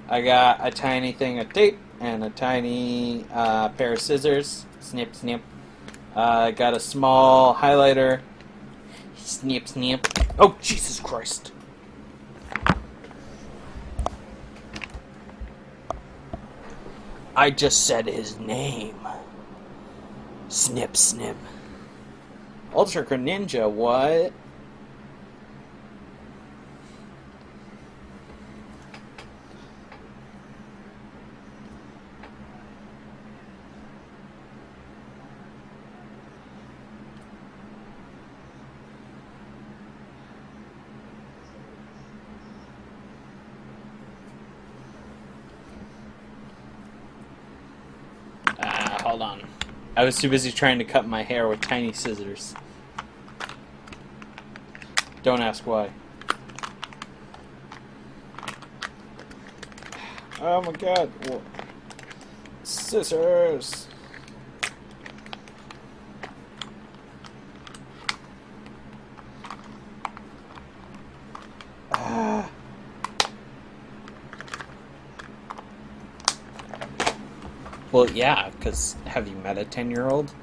I got a tiny thing of tape and a tiny pair of scissors. Snip, snip. I got a small highlighter. Snip, snip. Oh, Jesus Christ. I just said his name. Snip, snip. Ultra Ninja, what? Hold on. I was too busy trying to cut my hair with tiny scissors. Don't ask why. Oh my god. Scissors. Ah. Well, yeah, because have you met a 10-year-old?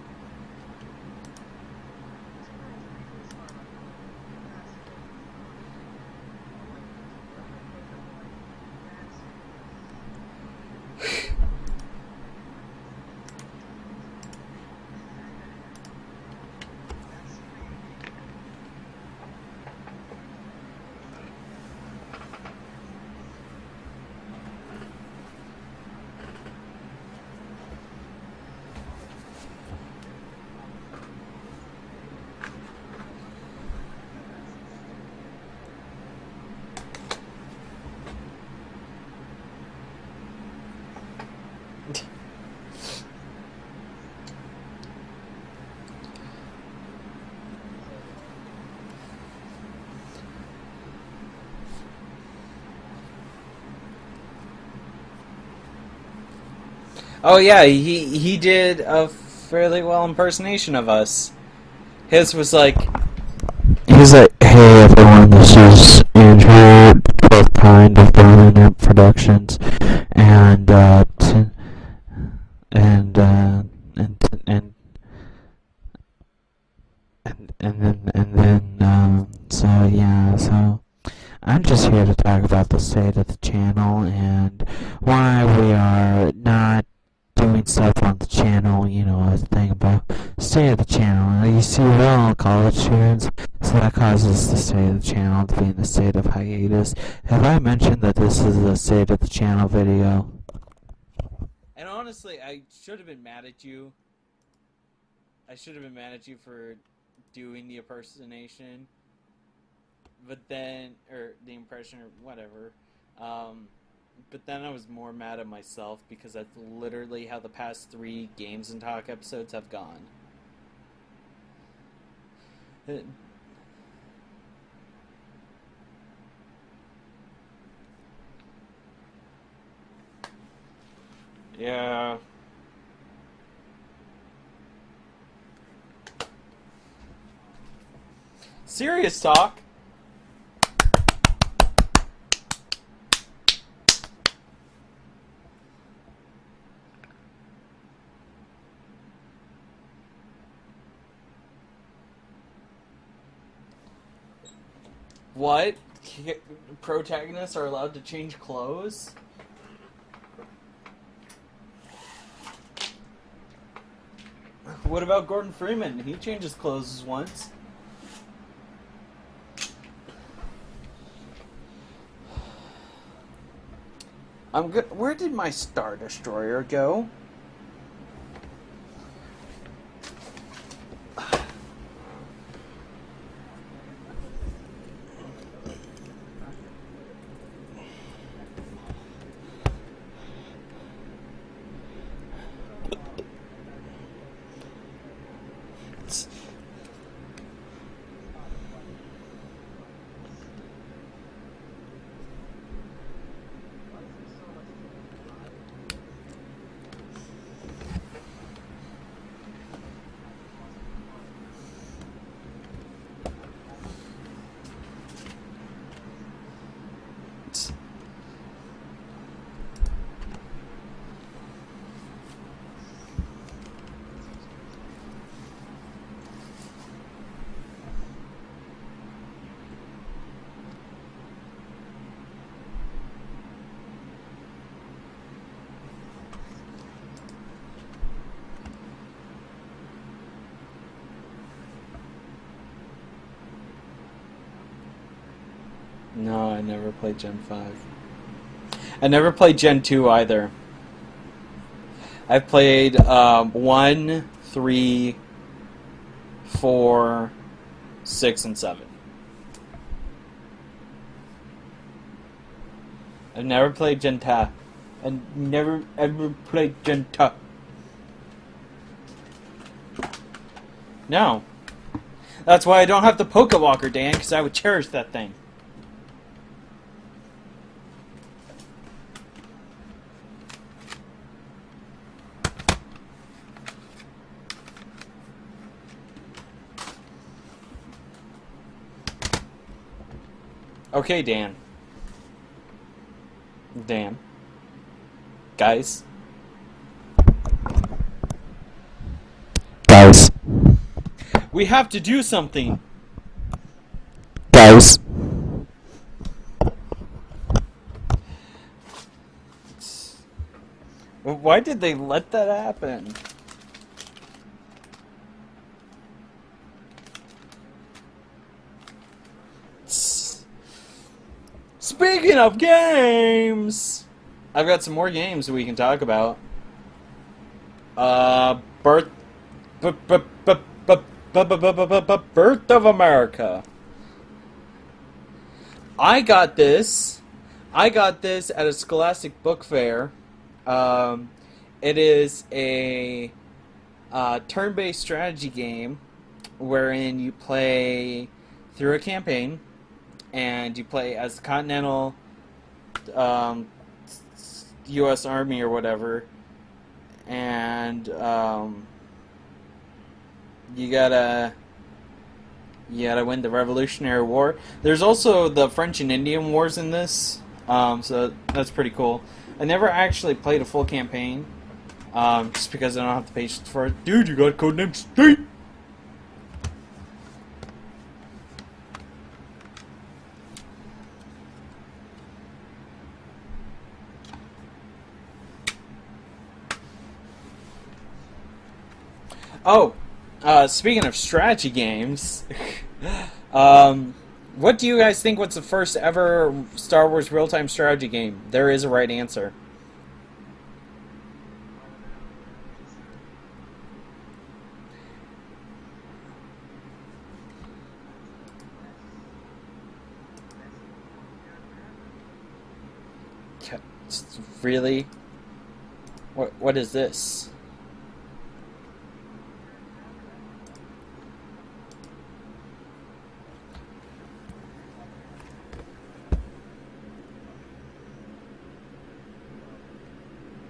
Oh yeah, he did a fairly well impersonation of us. His was like, He's like, hey everyone, This is Andrew, 12th kind of Doorman Productions, and and so yeah, so I'm just here to talk about the state of the channel and why we are not doing stuff on the channel, a thing about state of the channel. You see, we're all college students, so that causes the state of the channel to be in the state of hiatus. Have I mentioned that this is the state of the channel video? And honestly, I should have been mad at you. I should have been mad at you for doing the impersonation, but then, or the impression, or whatever. But then I was more mad at myself because that's literally how the past 3 Games and Talk episodes have gone. Yeah. Serious talk. What? Protagonists are allowed to change clothes? What about Gordon Freeman? He changes clothes once. I'm good. Where did my Star Destroyer go? No, I never played Gen 5. I never played Gen 2 either. I've played 1, 3, 4, 6, and 7. I've never played Gen 2. I never ever played Gen 2. No. That's why I don't have the Pokewalker, Dan, because I would cherish that thing. Okay, Dan. Dan. Guys. Guys. We have to do something. Guys. Why did they let that happen? Speaking of games, I've got some more games we can talk about. Birth of America. I got this at a Scholastic Book Fair. It is a turn-based strategy game wherein you play through a campaign. And you play as the Continental U.S. Army or whatever, and you gotta You gotta win the Revolutionary War. There's also the French and Indian Wars in this, so that's pretty cool. I never actually played a full campaign, just because I don't have the patience for it. Dude, you got Codename State! Oh, speaking of strategy games, what do you guys think was the first ever Star Wars real-time strategy game? There is a right answer. Really? What is this?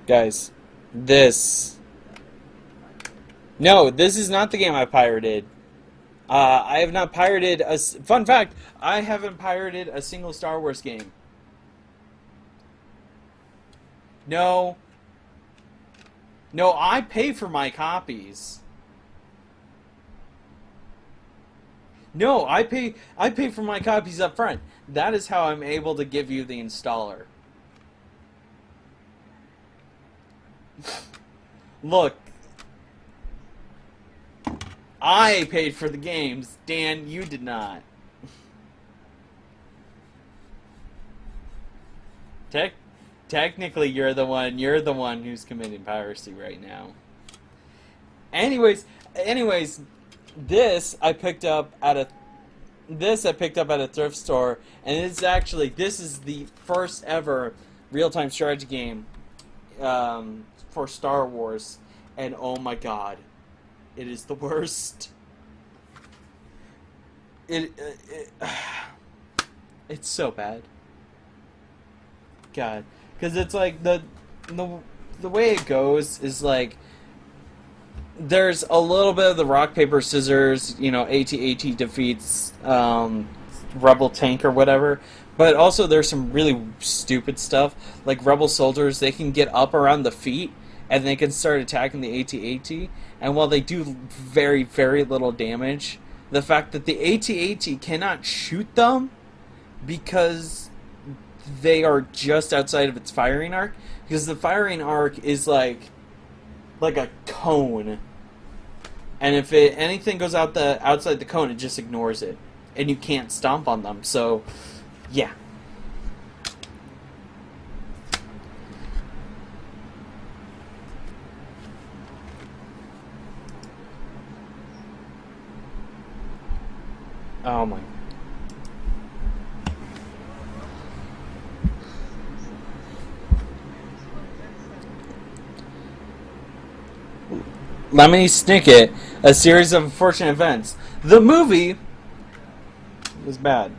Guys, this... No, this is not the game I pirated. I have not pirated a... Fun fact, I haven't pirated a single Star Wars game. No. No, I pay for my copies. No, I pay for my copies up front. That is how I'm able to give you the installer. Look, I paid for the games. Dan, you did not. Technically, you're the one who's committing piracy right now. Anyways, this I picked up at a thrift store, and this is the first ever real-time strategy game for Star Wars, and oh my god, it is the worst. It's so bad. God, because it's like the way it goes is like there's a little bit of the rock paper scissors, you know, AT-AT defeats Rebel tank or whatever. But also there's some really stupid stuff, like Rebel soldiers, they can get up around the feet, and they can start attacking the AT-AT, and while they do very, very little damage, the fact that the AT-AT cannot shoot them because they are just outside of its firing arc, because the firing arc is like a cone, and if anything goes outside the cone, it just ignores it, and you can't stomp on them, so... Yeah. Oh my. Lemony Snicket, A Series of Unfortunate Events. The movie was bad.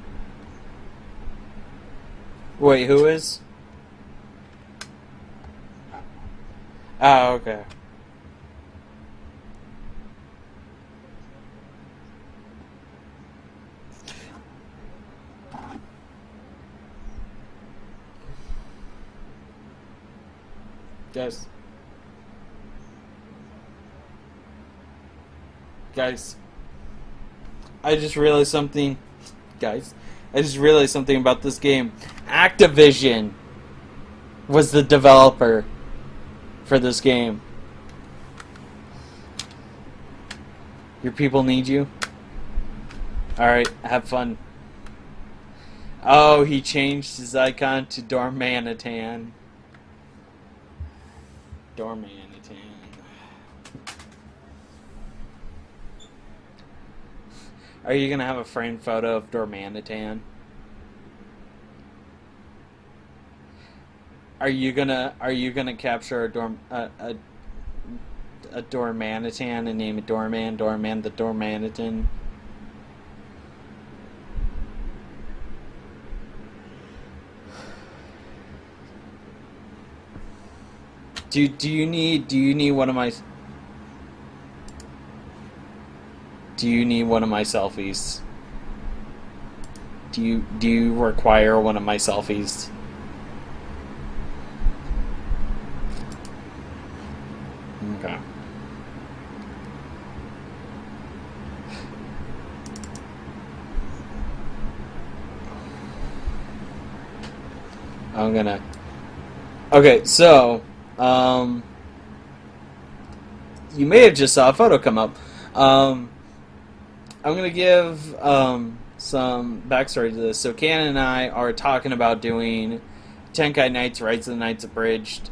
Wait, who is? Oh, okay. Guys, I just realized something. Guys, I just realized something about this game. Activision was the developer for this game. Your people need you. Alright, have fun. Oh, he changed his icon to Doorman. Doorman. Are you gonna have a framed photo of Doorman? Are you gonna capture a Doorman and name it Doorman the Doormanitan? Do you need one of my... Do you need one of my selfies? Do you require one of my selfies? Okay. I'm gonna. Okay, so you may have just saw a photo come up. I'm gonna give some backstory to this. So Ken and I are talking about doing Tenkai Knights, Rise of the Knights Abridged.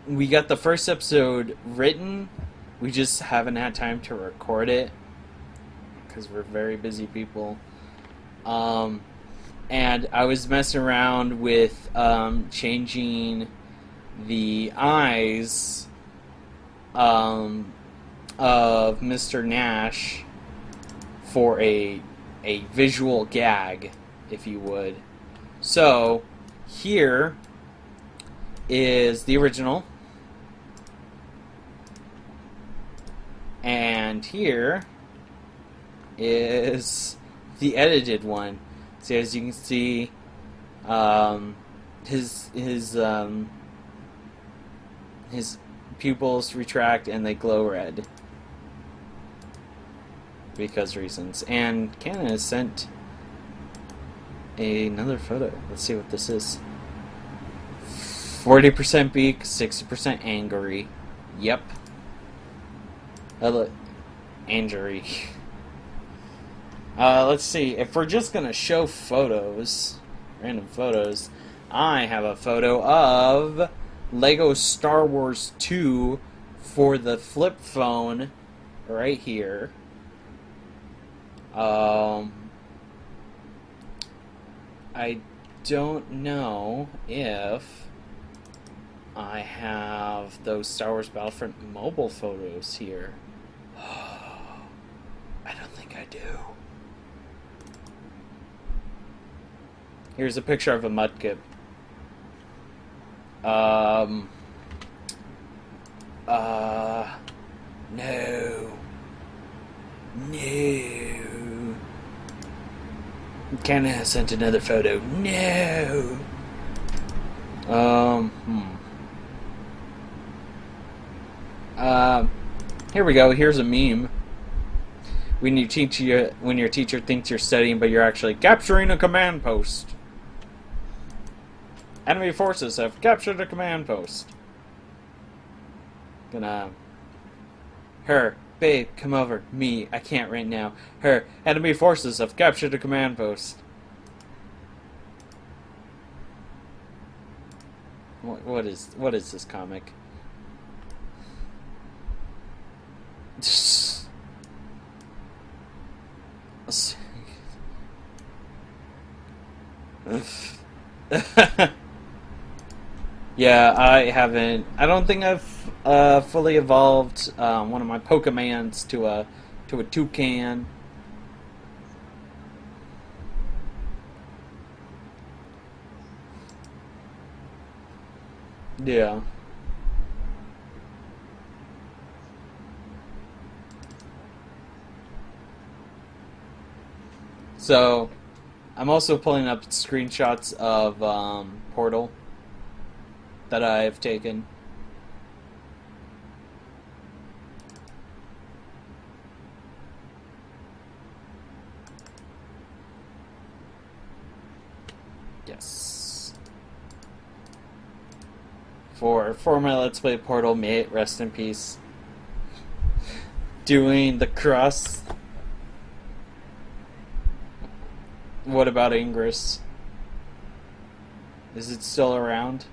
We got the first episode written. We just haven't had time to record it because we're very busy people. And I was messing around with changing the eyes of Mr. Nash for a visual gag, if you would. So here is the original, and here is the edited one. So as you can see, his pupils retract and they glow red because reasons. And Canon has sent another photo. Let's see what this is. 40% beak, 60% angry. Yep. Angry. Let's see. If we're just gonna show photos, random photos, I have a photo of Lego Star Wars 2 for the flip phone right here. I don't know if I have those Star Wars Battlefront mobile photos here. I don't think I do. Here's a picture of a mudkip. No. Ken has sent another photo. No. Here we go. Here's a meme. When your teacher thinks you're studying, but you're actually capturing a command post. Enemy forces have captured a command post. Her, babe, come over. Me, I can't right now. Her, enemy forces have captured a command post. What is this comic? Yeah, I haven't. I don't think I've fully evolved one of my Pokemons to a toucan. Yeah. So, I'm also pulling up screenshots of Portal that I've taken. Yes. For my Let's Play Portal, may it rest in peace. Doing the cross. What about Ingress? Is it still around?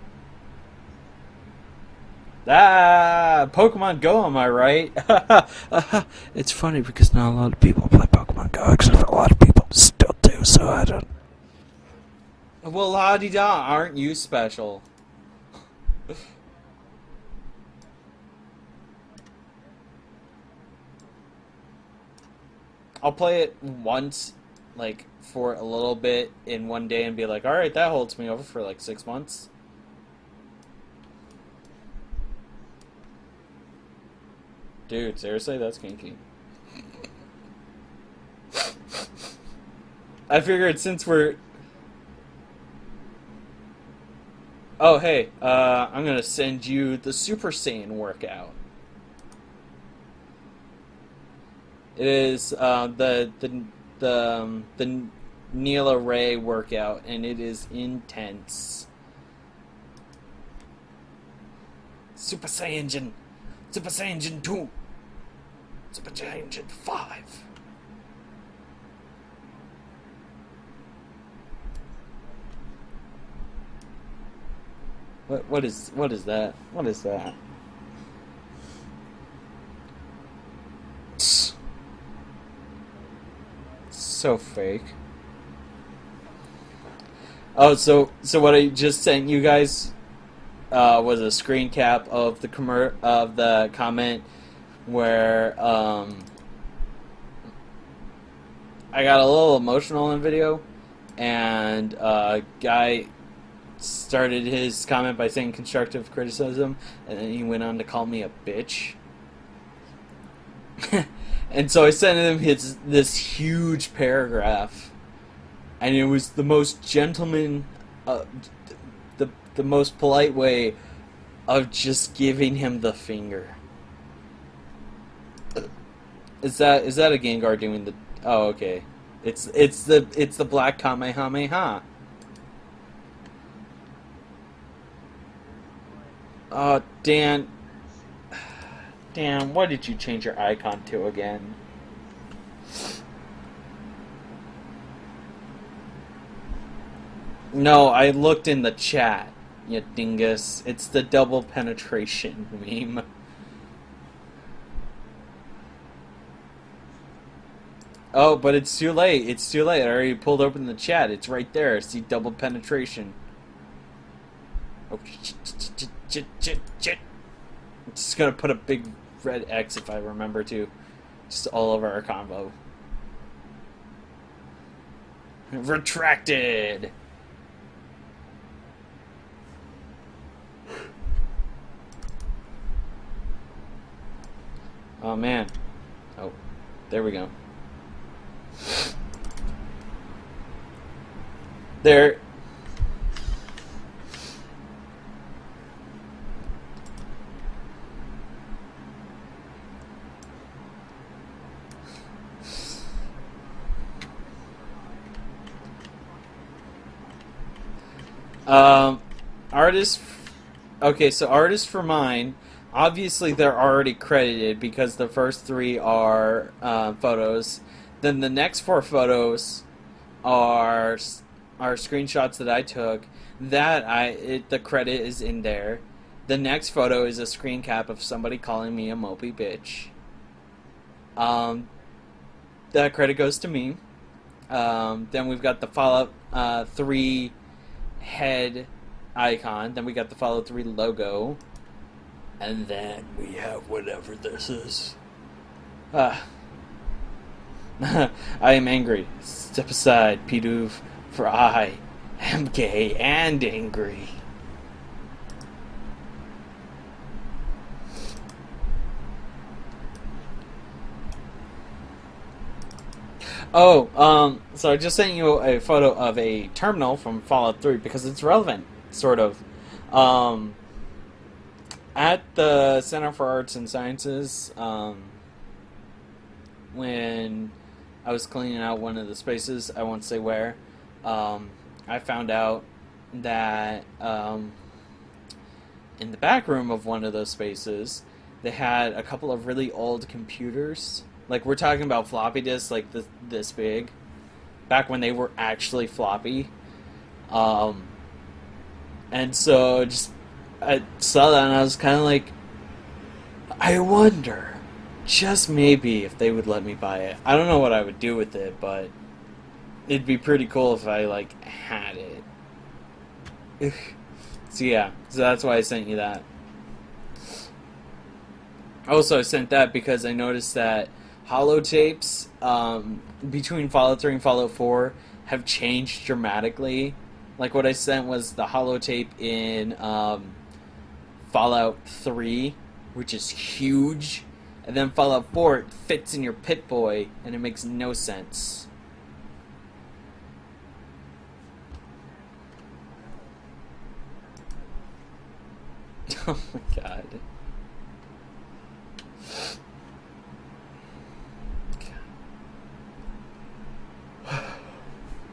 Ah, Pokemon Go, am I right? It's funny because not a lot of people play Pokemon Go, except for a lot of people still do, so I don't... Well, la-di-da, aren't you special? I'll play it once, like, for a little bit in one day and be like, alright, that holds me over for like 6 months. Dude, seriously, that's kinky. I figured since we're... Oh, hey, I'm gonna send you the Super Saiyan workout. It is the Neela Ray workout, and it is intense. Super Saiyan, Super Saiyan 2, Super Saiyan 5. What is that? What is that? So fake. Oh, so what I just sent you guys was a screen cap of the comment where I got a little emotional in video, and guy started his comment by saying constructive criticism, and then he went on to call me a bitch. And so I sent him this huge paragraph, and it was the most gentleman, the most polite way of just giving him the finger. Is that a Gengar doing the? Oh, okay. It's the black Kamehameha. Oh, Dan, what did you change your icon to again? No, I looked in the chat, you dingus. It's the double penetration meme. Oh, but it's too late. It's too late. I already pulled open the chat. It's right there. See double penetration. Oh, shit. I'm just gonna put a big red X if I remember to. Just all over our combo. Retracted! Oh man. Oh, there we go. There. Artists. Okay, so artists for mine. Obviously, they're already credited because the first three are photos. Then the next four photos are screenshots that I took. The credit is in there. The next photo is a screen cap of somebody calling me a mopey bitch. That credit goes to me. Then we've got the Fallout 3 head icon. Then we got the Fallout 3 logo. And then we have whatever this is. I am angry. Step aside, Pidoof, for I am gay and angry. Oh, so I just sent you a photo of a terminal from Fallout 3 because it's relevant, sort of. At the Center for Arts and Sciences, when I was cleaning out one of the spaces, I won't say where, I found out that in the back room of one of those spaces, they had a couple of really old computers. Like, we're talking about floppy disks, like this big, back when they were actually floppy. And so I saw that and I was kind of like, I wonder, just maybe, if they would let me buy it. I don't know what I would do with it, but it'd be pretty cool if I, like, had it. So yeah, so that's why I sent you that. Also, I sent that because I noticed that holotapes between Fallout 3 and Fallout 4 have changed dramatically. Like, what I sent was the holotape in Fallout 3, which is huge, and then Fallout 4, it fits in your Pit-Boy, and it makes no sense. Oh my god.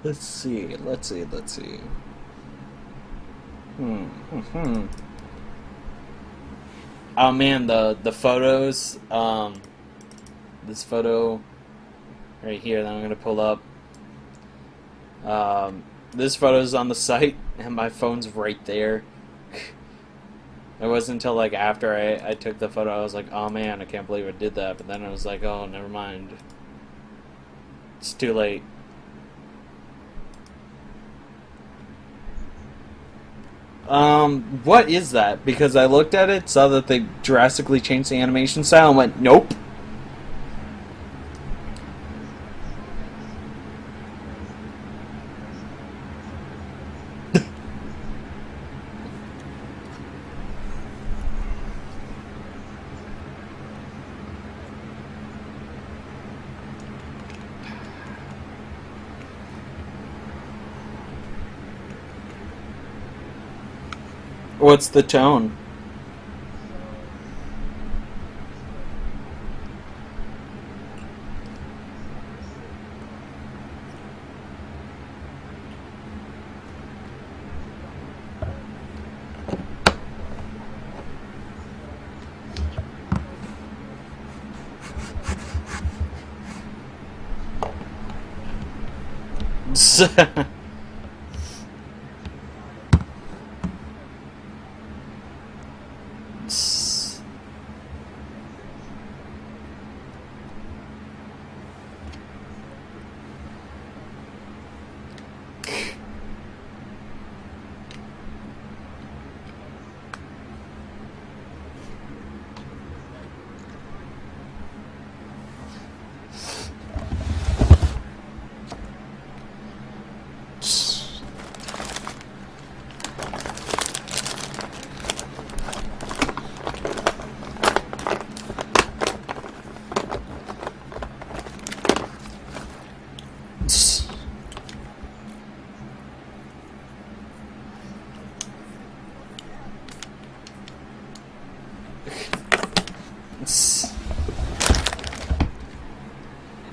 Let's see. Oh man, the photos. This photo right here that I'm gonna pull up. This photo's on the site, and my phone's right there. It wasn't until like after I took the photo, I was like, oh man, I can't believe I did that. But then I was like, oh, never mind. It's too late. What is that? Because I looked at it, saw that they drastically changed the animation style, and went, nope. What's the tone?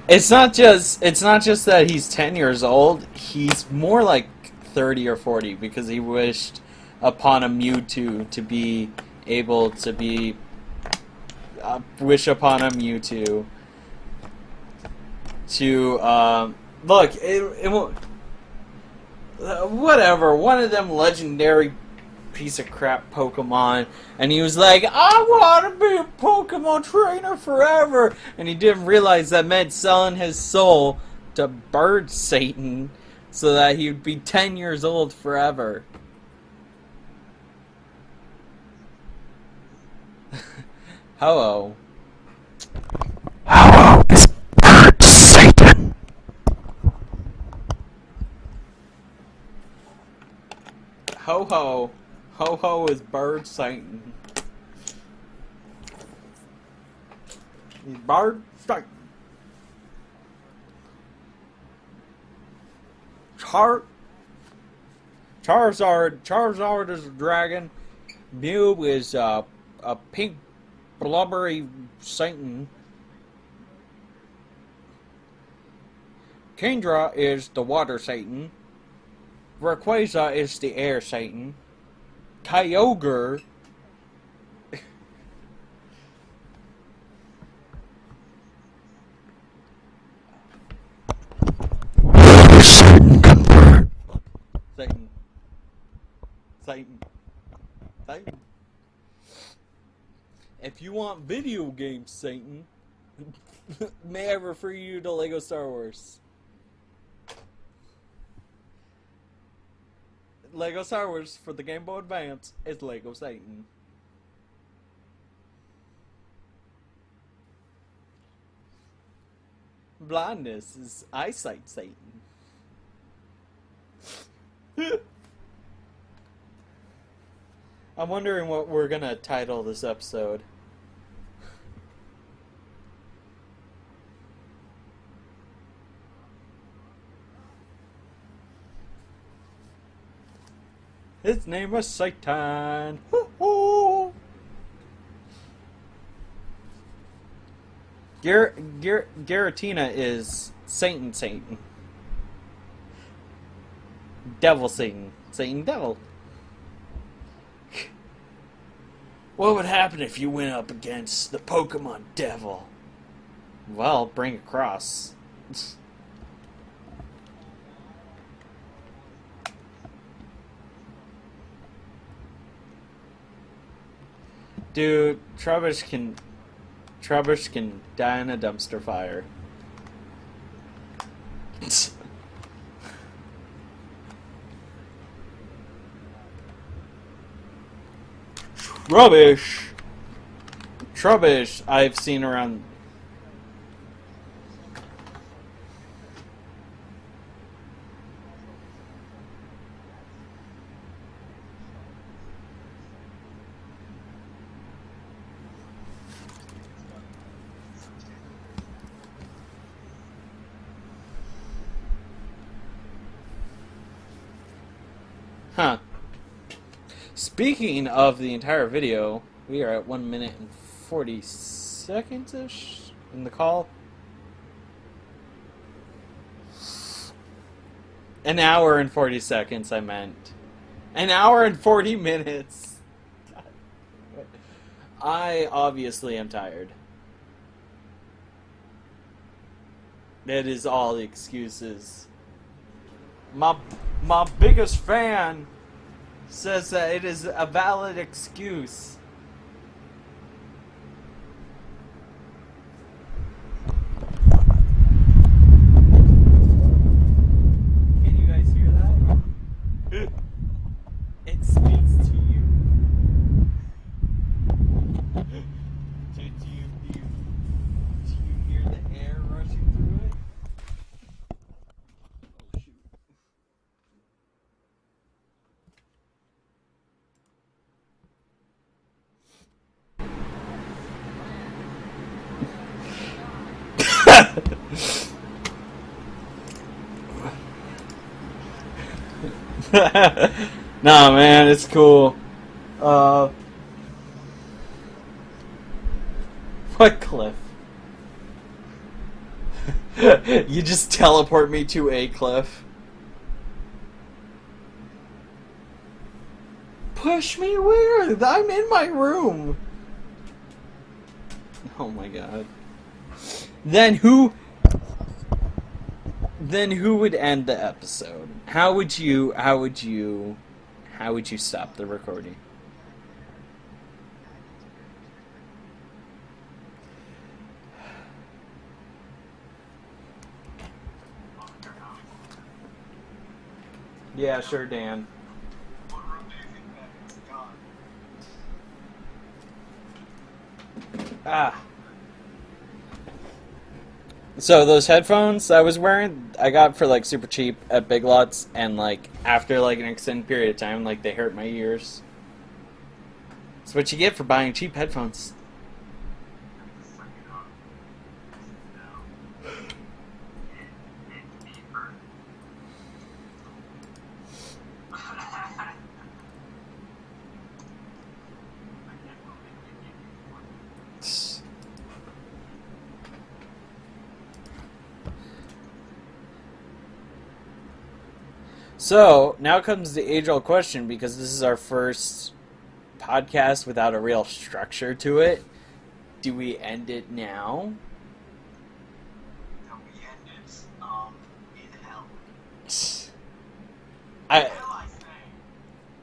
It's not just that he's 10 years old. He's more like 30 or 40 because he wished upon a Mewtwo to be able to be wish upon a Mewtwo to look. It won't. Whatever. One of them legendary piece of crap Pokemon, and he was like, I want to be a Pokemon trainer forever, and he didn't realize that meant selling his soul to Bird Satan so that he would be 10 years old forever. Hello. Hello, is Bird Satan. Ho ho. Ho ho is Bird Satan. He's Bird Satan. Charizard is a dragon. Mew is a pink blubbery Satan. Kendra is the water Satan. Rayquaza is the air Satan. Kyogre Satan convert. Satan. If you want video games, Satan, may I refer you to Lego Star Wars? Lego Star Wars for the Game Boy Advance is Lego Satan. Blindness is eyesight Satan. I'm wondering what we're gonna title this episode. His name was Satan. Hoo-hoo. Giratina is Satan. Devil Satan. Satan Devil. What would happen if you went up against the Pokemon Devil? Well, bring a cross. Dude, Trubbish can die in a dumpster fire. Trubbish, I've seen around. Huh. Speaking of the entire video, we are at 1 minute and 40 seconds-ish in the call. An hour and 40 seconds, I meant. An hour and 40 minutes. I obviously am tired. It is all the excuses. My biggest fan says that it is a valid excuse. Can you guys hear that? It speaks to you. Do you hear the air rushing through it? Oh shoot. Nah, man, it's cool. What cliff? You just teleport me to a cliff. Push me where? I'm in my room. Oh my god. Then who would end the episode? How would you stop the recording? Yeah, sure, Dan. Ah. So those headphones I was wearing, I got for like super cheap at Big Lots, and like after like an extended period of time, like they hurt my ears. That's what you get for buying cheap headphones. So, now comes the age-old question, because this is our first podcast without a real structure to it. Do we end it now? No, we end it in hell. I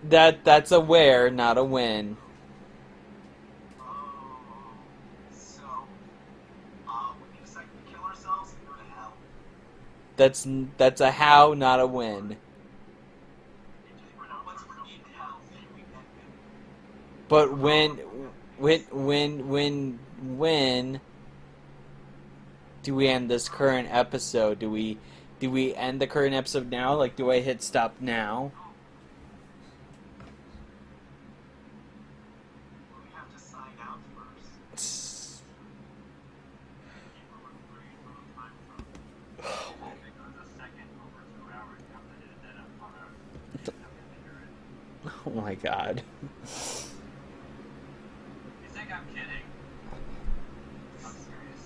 that's a where, not a when. Oh, so we need a second to kill ourselves and go to hell. That's a how, not a when. But when do we end this current episode? Do we end the current episode now? Like, do I hit stop now? We have to sign out first. Oh my god. I'm kidding. I'm serious.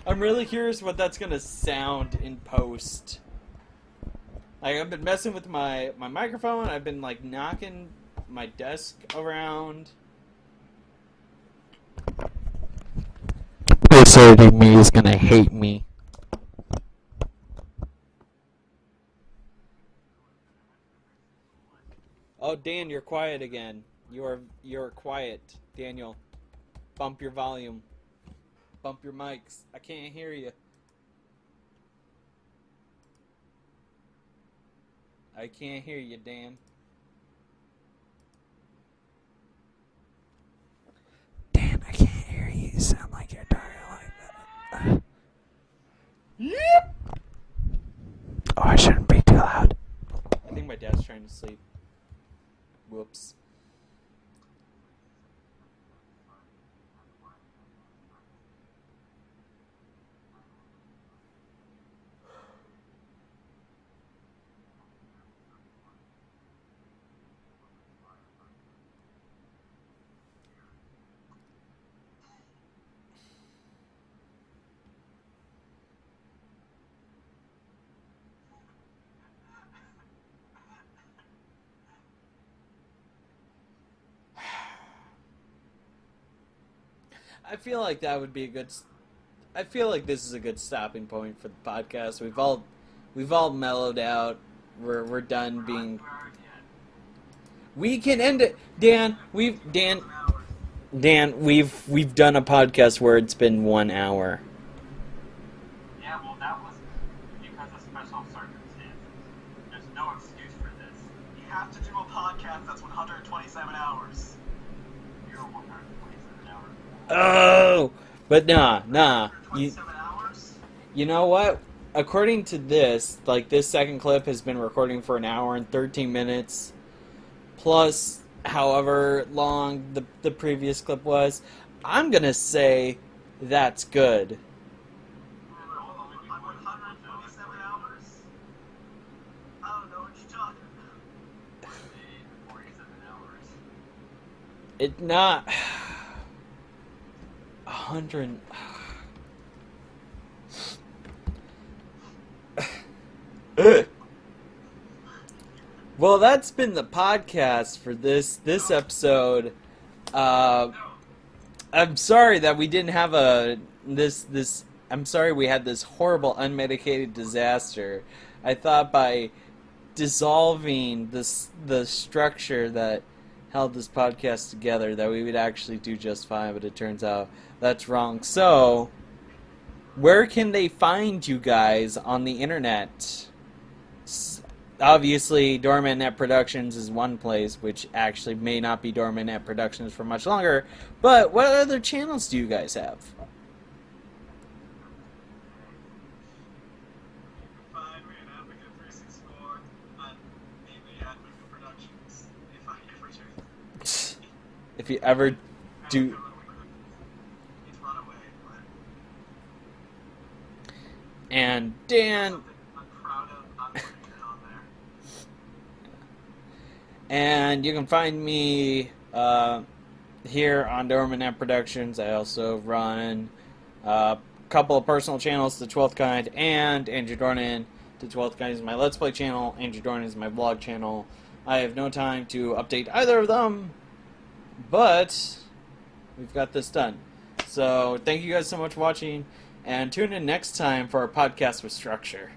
I'm really curious what that's gonna sound in post. Like, I've been messing with my microphone. I've been like knocking my desk around. Asserting me is gonna hate me. Oh, Dan, you're quiet again. You're quiet, Daniel. Bump your volume. Bump your mics. I can't hear you. I can't hear you, Dan. Dan, I can't hear you. You sound like you're talking like that. Yep. Oh, I shouldn't be too loud. I think my dad's trying to sleep. Whoops. I feel like that would be a good. I feel like this is a good stopping point for the podcast. We've all mellowed out. We're done being. We can end it, Dan. Dan, we've done a podcast where it's been 1 hour. Yeah, well, that was because of special circumstances. There's no excuse for this. You have to do a podcast that's 127 hours. You're 127 hours. Oh, but nah. 127 hours? You know what? According to this, like, this second clip has been recording for 1 hour and 13 minutes, plus however long the previous clip was. I'm gonna say that's good. 127 hours? I don't know what you're talking about. 47 hours. It not 100. Well, that's been the podcast for this episode. I'm sorry that we didn't have this. I'm sorry we had this horrible unmedicated disaster. I thought by dissolving the structure that held this podcast together that we would actually do just fine, but it turns out that's wrong. So, where can they find you guys on the internet? Obviously, Doorman Net Productions is one place, which actually may not be Doorman Net Productions for much longer. But what other channels do you guys have? Find me at Advocate 364 and maybe Advocate Productions if I ever do. If you ever do. It's run away, but And Dan. something I'm proud of. I'm putting it on there. And you can find me here on Doorman Net Productions. I also run a couple of personal channels, The 12th Kind and Andrew Dornan. The 12th Kind is my Let's Play channel. Andrew Dornan is my vlog channel. I have no time to update either of them, but we've got this done. So thank you guys so much for watching, and tune in next time for our podcast with structure.